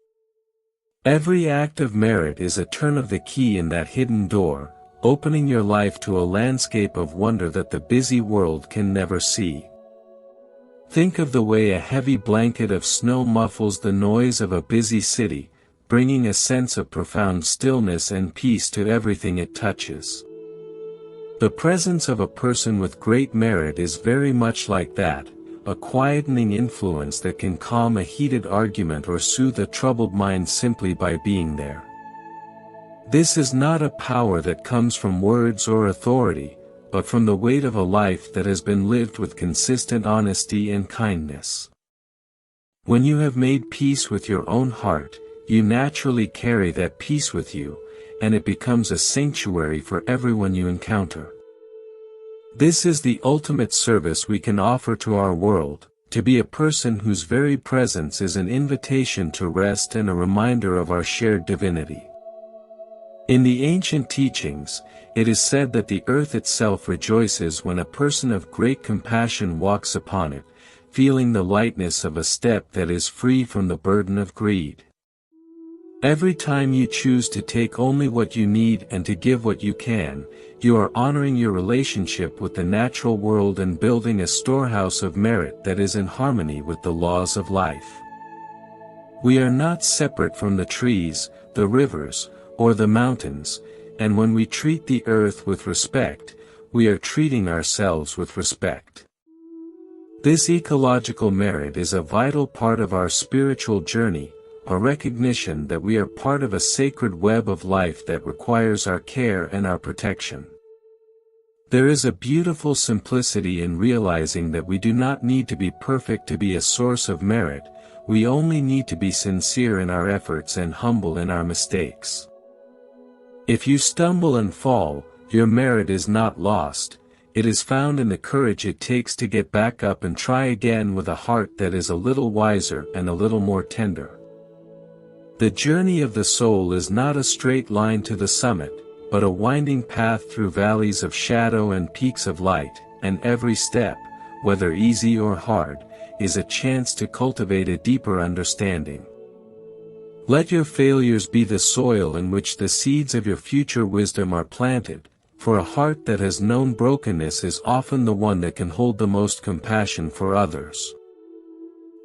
Every act of merit is a turn of the key in that hidden door, opening your life to a landscape of wonder that the busy world can never see. Think of the way a heavy blanket of snow muffles the noise of a busy city, bringing a sense of profound stillness and peace to everything it touches. The presence of a person with great merit is very much like that, a quietening influence that can calm a heated argument or soothe a troubled mind simply by being there. This is not a power that comes from words or authority, but from the weight of a life that has been lived with consistent honesty and kindness. When you have made peace with your own heart, you naturally carry that peace with you, and it becomes a sanctuary for everyone you encounter. This is the ultimate service we can offer to our world, to be a person whose very presence is an invitation to rest and a reminder of our shared divinity. In the ancient teachings, it is said that the earth itself rejoices when a person of great compassion walks upon it, feeling the lightness of a step that is free from the burden of greed. Every time you choose to take only what you need and to give what you can, you are honoring your relationship with the natural world and building a storehouse of merit that is in harmony with the laws of life. We are not separate from the trees, the rivers, or the mountains, and when we treat the earth with respect, we are treating ourselves with respect. This ecological merit is a vital part of our spiritual journey, a recognition that we are part of a sacred web of life that requires our care and our protection. There is a beautiful simplicity in realizing that we do not need to be perfect to be a source of merit, we only need to be sincere in our efforts and humble in our mistakes. If you stumble and fall, your merit is not lost, it is found in the courage it takes to get back up and try again with a heart that is a little wiser and a little more tender. The journey of the soul is not a straight line to the summit, but a winding path through valleys of shadow and peaks of light, and every step, whether easy or hard, is a chance to cultivate a deeper understanding. Let your failures be the soil in which the seeds of your future wisdom are planted, for a heart that has known brokenness is often the one that can hold the most compassion for others.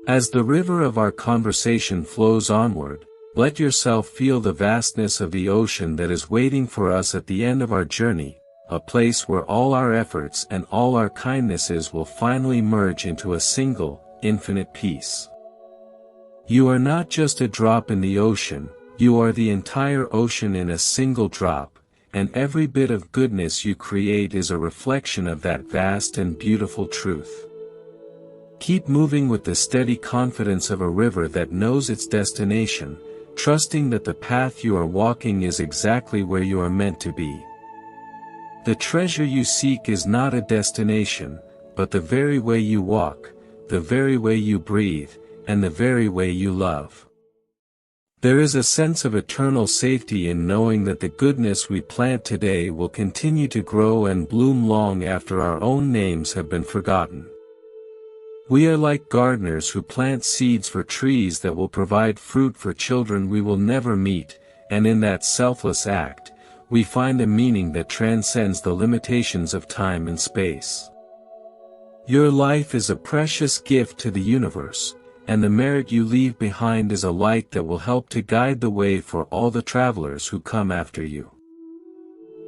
As the river of our conversation flows onward, let yourself feel the vastness of the ocean that is waiting for us at the end of our journey, a place where all our efforts and all our kindnesses will finally merge into a single, infinite peace. You are not just a drop in the ocean, you are the entire ocean in a single drop, and every bit of goodness you create is a reflection of that vast and beautiful truth. Keep moving with the steady confidence of a river that knows its destination, trusting that the path you are walking is exactly where you are meant to be. The treasure you seek is not a destination, but the very way you walk, the very way you breathe, and the very way you love. There is a sense of eternal safety in knowing that the goodness we plant today will continue to grow and bloom long after our own names have been forgotten. We are like gardeners who plant seeds for trees that will provide fruit for children we will never meet, and in that selfless act, we find a meaning that transcends the limitations of time and space. Your life is a precious gift to the universe, and the merit you leave behind is a light that will help to guide the way for all the travelers who come after you.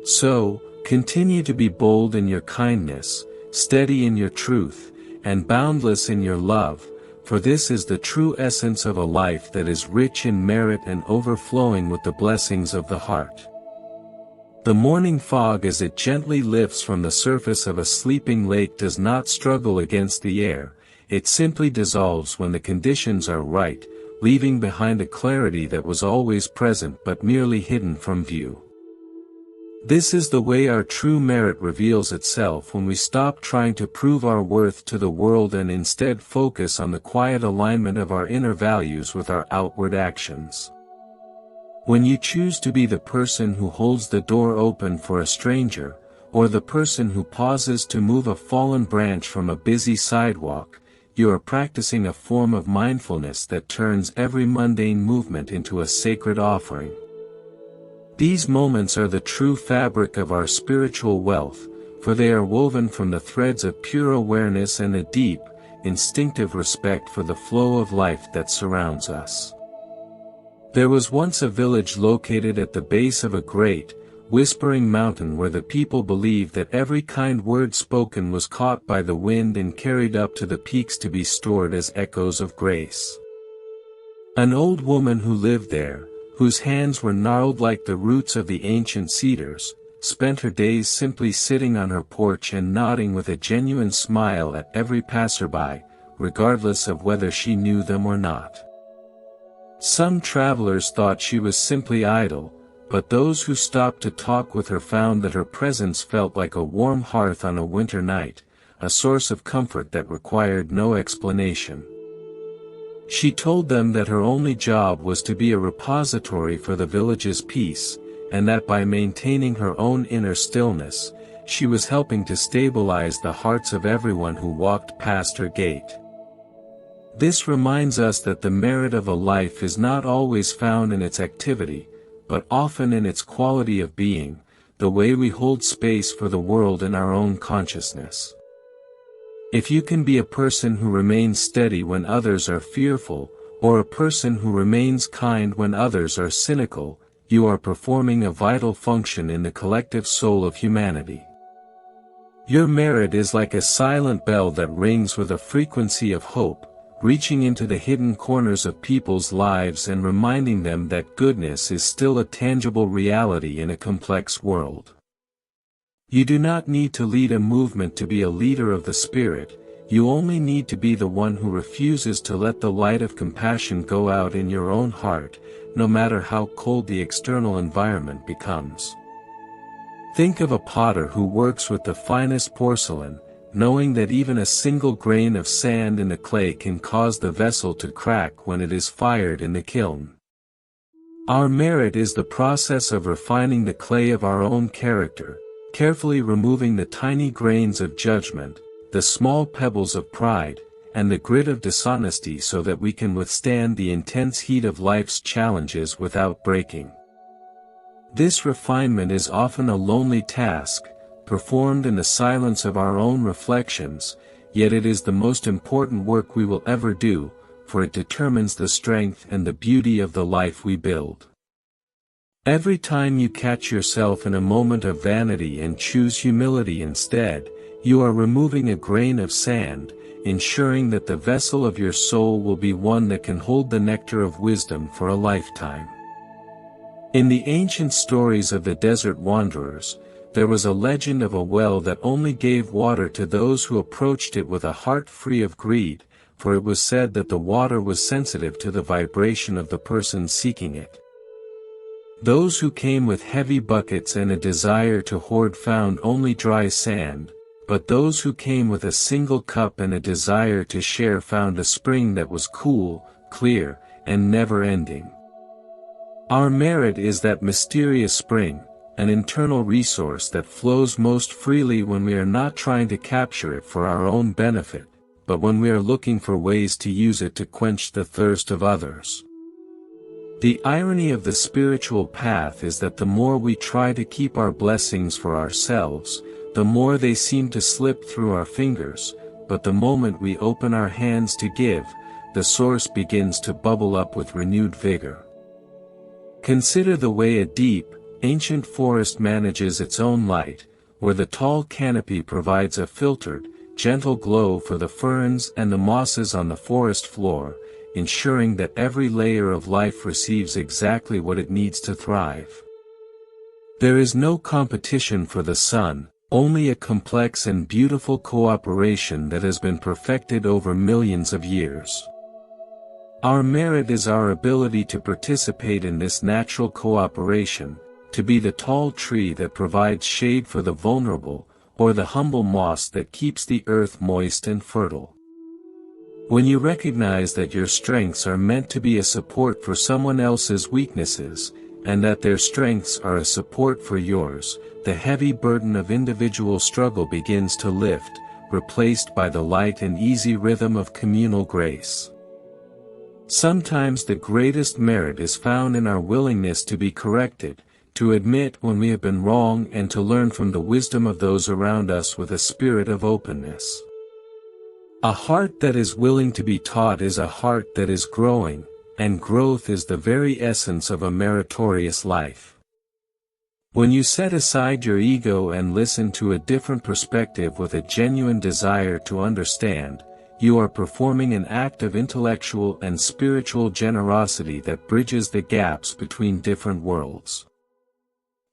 So, continue to be bold in your kindness, steady in your truth, and boundless in your love, for this is the true essence of a life that is rich in merit and overflowing with the blessings of the heart. The morning fog as it gently lifts from the surface of a sleeping lake does not struggle against the air, it simply dissolves when the conditions are right, leaving behind a clarity that was always present but merely hidden from view. This is the way our true merit reveals itself when we stop trying to prove our worth to the world and instead focus on the quiet alignment of our inner values with our outward actions. When you choose to be the person who holds the door open for a stranger, or the person who pauses to move a fallen branch from a busy sidewalk, you are practicing a form of mindfulness that turns every mundane movement into a sacred offering. These moments are the true fabric of our spiritual wealth, for they are woven from the threads of pure awareness and a deep, instinctive respect for the flow of life that surrounds us. There was once a village located at the base of a great, whispering mountain where the people believed that every kind word spoken was caught by the wind and carried up to the peaks to be stored as echoes of grace. An old woman who lived there, whose hands were gnarled like the roots of the ancient cedars, spent her days simply sitting on her porch and nodding with a genuine smile at every passerby, regardless of whether she knew them or not. Some travelers thought she was simply idle, but those who stopped to talk with her found that her presence felt like a warm hearth on a winter night, a source of comfort that required no explanation. She told them that her only job was to be a repository for the village's peace, and that by maintaining her own inner stillness, she was helping to stabilize the hearts of everyone who walked past her gate. This reminds us that the merit of a life is not always found in its activity, but often in its quality of being, the way we hold space for the world in our own consciousness. If you can be a person who remains steady when others are fearful, or a person who remains kind when others are cynical, you are performing a vital function in the collective soul of humanity. Your merit is like a silent bell that rings with a frequency of hope, reaching into the hidden corners of people's lives and reminding them that goodness is still a tangible reality in a complex world. You do not need to lead a movement to be a leader of the spirit, you only need to be the one who refuses to let the light of compassion go out in your own heart, no matter how cold the external environment becomes. Think of a potter who works with the finest porcelain, knowing that even a single grain of sand in the clay can cause the vessel to crack when it is fired in the kiln. Our merit is the process of refining the clay of our own character, carefully removing the tiny grains of judgment, the small pebbles of pride, and the grit of dishonesty so that we can withstand the intense heat of life's challenges without breaking. This refinement is often a lonely task, performed in the silence of our own reflections, yet it is the most important work we will ever do, for it determines the strength and the beauty of the life we build. Every time you catch yourself in a moment of vanity and choose humility instead, you are removing a grain of sand, ensuring that the vessel of your soul will be one that can hold the nectar of wisdom for a lifetime. In the ancient stories of the desert wanderers, there was a legend of a well that only gave water to those who approached it with a heart free of greed, for it was said that the water was sensitive to the vibration of the person seeking it. Those who came with heavy buckets and a desire to hoard found only dry sand, but those who came with a single cup and a desire to share found a spring that was cool, clear, and never-ending. Our merit is that mysterious spring, an internal resource that flows most freely when we are not trying to capture it for our own benefit, but when we are looking for ways to use it to quench the thirst of others. The irony of the spiritual path is that the more we try to keep our blessings for ourselves, the more they seem to slip through our fingers, but the moment we open our hands to give, the source begins to bubble up with renewed vigor. Consider the way a deep, ancient forest manages its own light, where the tall canopy provides a filtered, gentle glow for the ferns and the mosses on the forest floor, ensuring that every layer of life receives exactly what it needs to thrive. There is no competition for the sun, only a complex and beautiful cooperation that has been perfected over millions of years. Our merit is our ability to participate in this natural cooperation, to be the tall tree that provides shade for the vulnerable, or the humble moss that keeps the earth moist and fertile. When you recognize that your strengths are meant to be a support for someone else's weaknesses, and that their strengths are a support for yours, the heavy burden of individual struggle begins to lift, replaced by the light and easy rhythm of communal grace. Sometimes the greatest merit is found in our willingness to be corrected, to admit when we have been wrong and to learn from the wisdom of those around us with a spirit of openness. A heart that is willing to be taught is a heart that is growing, and growth is the very essence of a meritorious life. When you set aside your ego and listen to a different perspective with a genuine desire to understand, you are performing an act of intellectual and spiritual generosity that bridges the gaps between different worlds.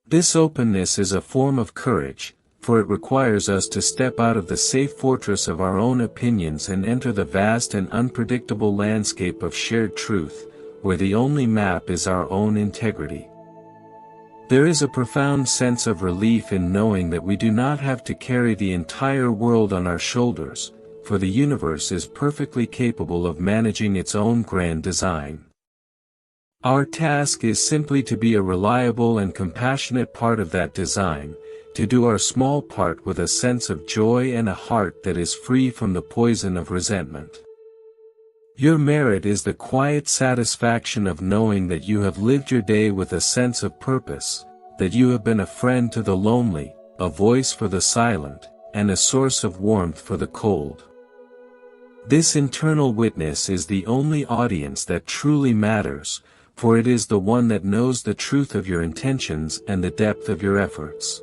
This openness is a form of courage, for it requires us to step out of the safe fortress of our own opinions and enter the vast and unpredictable landscape of shared truth, where the only map is our own integrity. There is a profound sense of relief in knowing that we do not have to carry the entire world on our shoulders, for the universe is perfectly capable of managing its own grand design. Our task is simply to be a reliable and compassionate part of that design, to do our small part with a sense of joy and a heart that is free from the poison of resentment. Your merit is the quiet satisfaction of knowing that you have lived your day with a sense of purpose, that you have been a friend to the lonely, a voice for the silent, and a source of warmth for the cold. This internal witness is the only audience that truly matters, for it is the one that knows the truth of your intentions and the depth of your efforts.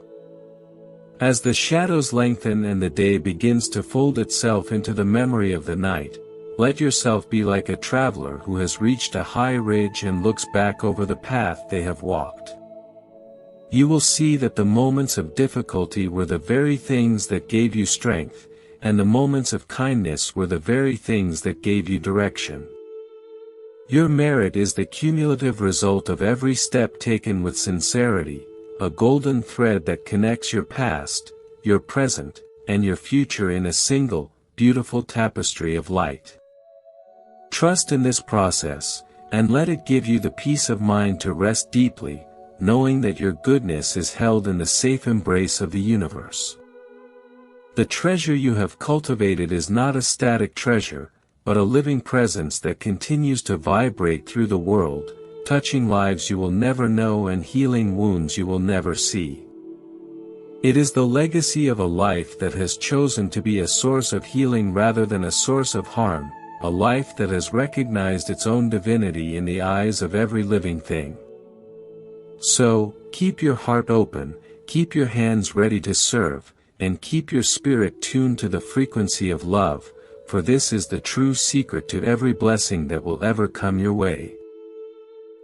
As the shadows lengthen and the day begins to fold itself into the memory of the night, let yourself be like a traveler who has reached a high ridge and looks back over the path they have walked. You will see that the moments of difficulty were the very things that gave you strength, and the moments of kindness were the very things that gave you direction. Your merit is the cumulative result of every step taken with sincerity, a golden thread that connects your past, your present, and your future in a single, beautiful tapestry of light. Trust in this process, and let it give you the peace of mind to rest deeply, knowing that your goodness is held in the safe embrace of the universe. The treasure you have cultivated is not a static treasure, but a living presence that continues to vibrate through the world, touching lives you will never know and healing wounds you will never see. It is the legacy of a life that has chosen to be a source of healing rather than a source of harm, a life that has recognized its own divinity in the eyes of every living thing. So, keep your heart open, keep your hands ready to serve, and keep your spirit tuned to the frequency of love, for this is the true secret to every blessing that will ever come your way.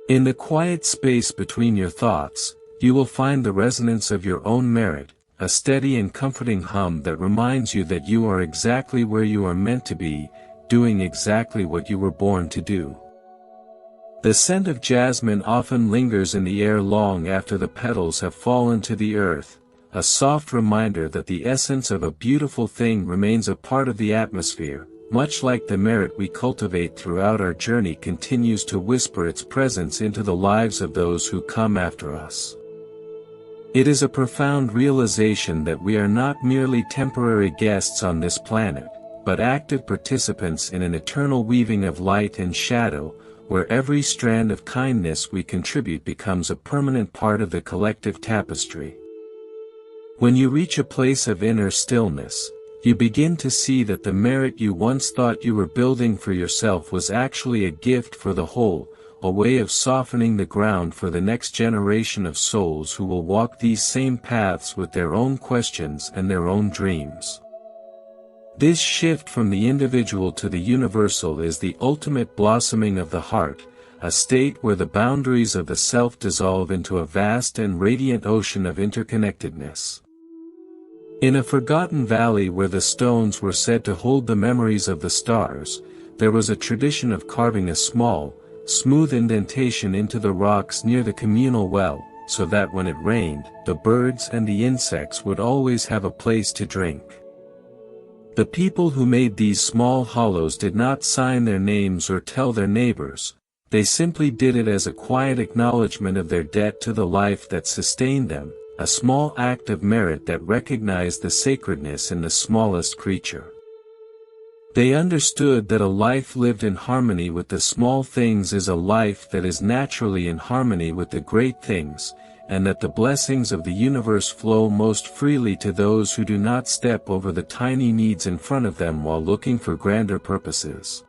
In the quiet space between your thoughts, you will find the resonance of your own merit, a steady and comforting hum that reminds you that you are exactly where you are meant to be, doing exactly what you were born to do. The scent of jasmine often lingers in the air long after the petals have fallen to the earth, a soft reminder that the essence of a beautiful thing remains a part of the atmosphere, much like the merit we cultivate throughout our journey continues to whisper its presence into the lives of those who come after us. It is a profound realization that we are not merely temporary guests on this planet, but active participants in an eternal weaving of light and shadow, where every strand of kindness we contribute becomes a permanent part of the collective tapestry. When you reach a place of inner stillness, you begin to see that the merit you once thought you were building for yourself was actually a gift for the whole, a way of softening the ground for the next generation of souls who will walk these same paths with their own questions and their own dreams. This shift from the individual to the universal is the ultimate blossoming of the heart, a state where the boundaries of the self dissolve into a vast and radiant ocean of interconnectedness. In a forgotten valley where the stones were said to hold the memories of the stars, there was a tradition of carving a small, smooth indentation into the rocks near the communal well, so that when it rained, the birds and the insects would always have a place to drink. The people who made these small hollows did not sign their names or tell their neighbors, they simply did it as a quiet acknowledgement of their debt to the life that sustained them, a small act of merit that recognized the sacredness in the smallest creature. They understood that a life lived in harmony with the small things is a life that is naturally in harmony with the great things, and that the blessings of the universe flow most freely to those who do not step over the tiny needs in front of them while looking for grander purposes.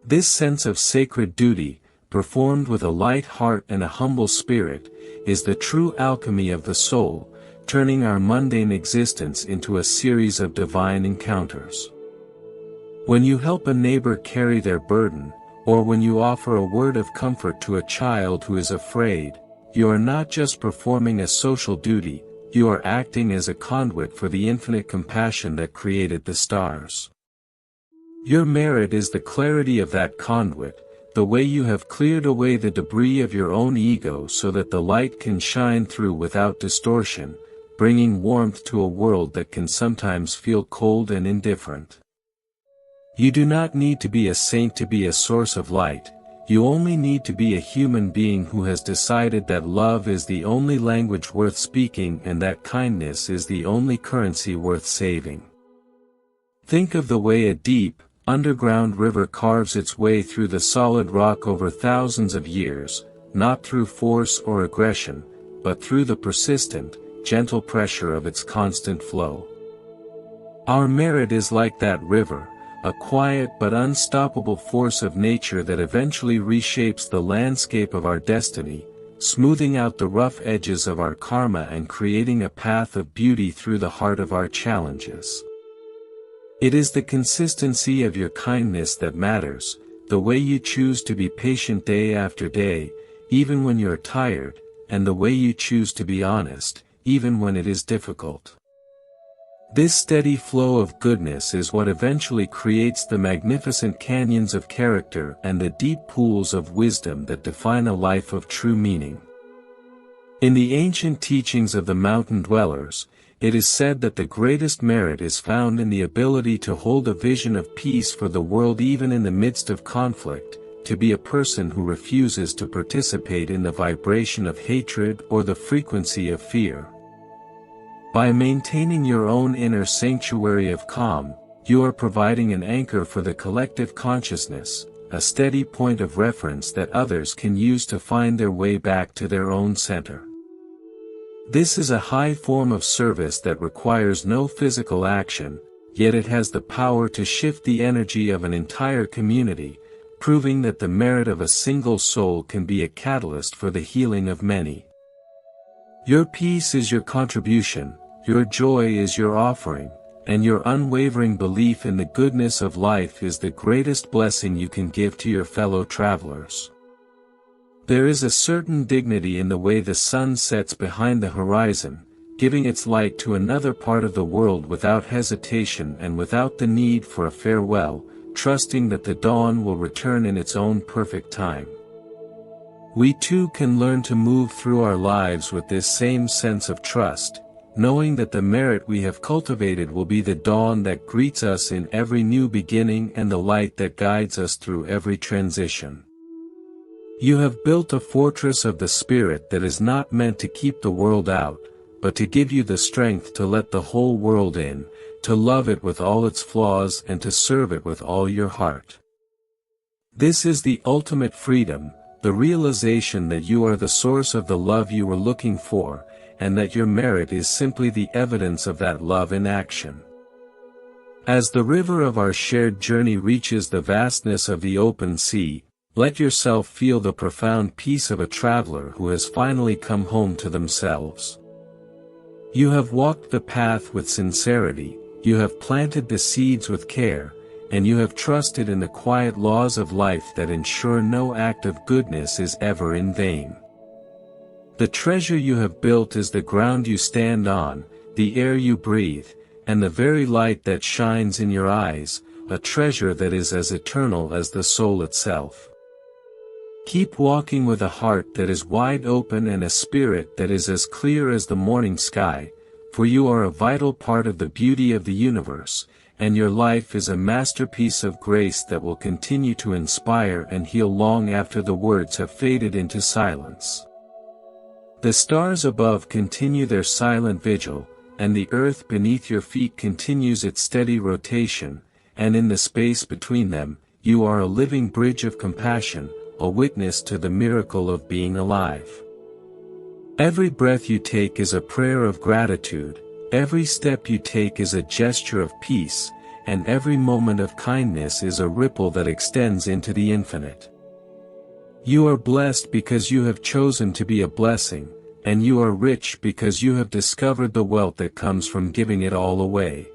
This sense of sacred duty, performed with a light heart and a humble spirit, is the true alchemy of the soul, turning our mundane existence into a series of divine encounters. When you help a neighbor carry their burden, or when you offer a word of comfort to a child who is afraid, you are not just performing a social duty, you are acting as a conduit for the infinite compassion that created the stars. Your merit is the clarity of that conduit, the way you have cleared away the debris of your own ego so that the light can shine through without distortion, bringing warmth to a world that can sometimes feel cold and indifferent. You do not need to be a saint to be a source of light, you only need to be a human being who has decided that love is the only language worth speaking and that kindness is the only currency worth saving. Think of the way a deep, underground river carves its way through the solid rock over thousands of years, not through force or aggression, but through the persistent, gentle pressure of its constant flow. Our merit is like that river, a quiet but unstoppable force of nature that eventually reshapes the landscape of our destiny, smoothing out the rough edges of our karma and creating a path of beauty through the heart of our challenges. It is the consistency of your kindness that matters, the way you choose to be patient day after day, even when you're tired, and the way you choose to be honest, even when it is difficult. This steady flow of goodness is what eventually creates the magnificent canyons of character and the deep pools of wisdom that define a life of true meaning. In the ancient teachings of the mountain dwellers, it is said that the greatest merit is found in the ability to hold a vision of peace for the world even in the midst of conflict, to be a person who refuses to participate in the vibration of hatred or the frequency of fear. By maintaining your own inner sanctuary of calm, you are providing an anchor for the collective consciousness, a steady point of reference that others can use to find their way back to their own center. This is a high form of service that requires no physical action, yet it has the power to shift the energy of an entire community, proving that the merit of a single soul can be a catalyst for the healing of many. Your peace is your contribution, your joy is your offering, and your unwavering belief in the goodness of life is the greatest blessing you can give to your fellow travelers. There is a certain dignity in the way the sun sets behind the horizon, giving its light to another part of the world without hesitation and without the need for a farewell, trusting that the dawn will return in its own perfect time. We too can learn to move through our lives with this same sense of trust, knowing that the merit we have cultivated will be the dawn that greets us in every new beginning and the light that guides us through every transition. You have built a fortress of the spirit that is not meant to keep the world out, but to give you the strength to let the whole world in, to love it with all its flaws and to serve it with all your heart. This is the ultimate freedom, the realization that you are the source of the love you were looking for, and that your merit is simply the evidence of that love in action. As the river of our shared journey reaches the vastness of the open sea, let yourself feel the profound peace of a traveler who has finally come home to themselves. You have walked the path with sincerity, you have planted the seeds with care, and you have trusted in the quiet laws of life that ensure no act of goodness is ever in vain. The treasure you have built is the ground you stand on, the air you breathe, and the very light that shines in your eyes, a treasure that is as eternal as the soul itself. Keep walking with a heart that is wide open and a spirit that is as clear as the morning sky, for you are a vital part of the beauty of the universe, and your life is a masterpiece of grace that will continue to inspire and heal long after the words have faded into silence. The stars above continue their silent vigil, and the earth beneath your feet continues its steady rotation, and in the space between them, you are a living bridge of compassion, a witness to the miracle of being alive. Every breath you take is a prayer of gratitude, every step you take is a gesture of peace, and every moment of kindness is a ripple that extends into the infinite. You are blessed because you have chosen to be a blessing, and you are rich because you have discovered the wealth that comes from giving it all away.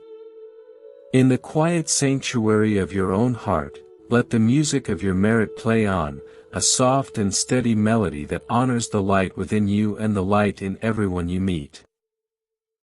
In the quiet sanctuary of your own heart, let the music of your merit play on, a soft and steady melody that honors the light within you and the light in everyone you meet.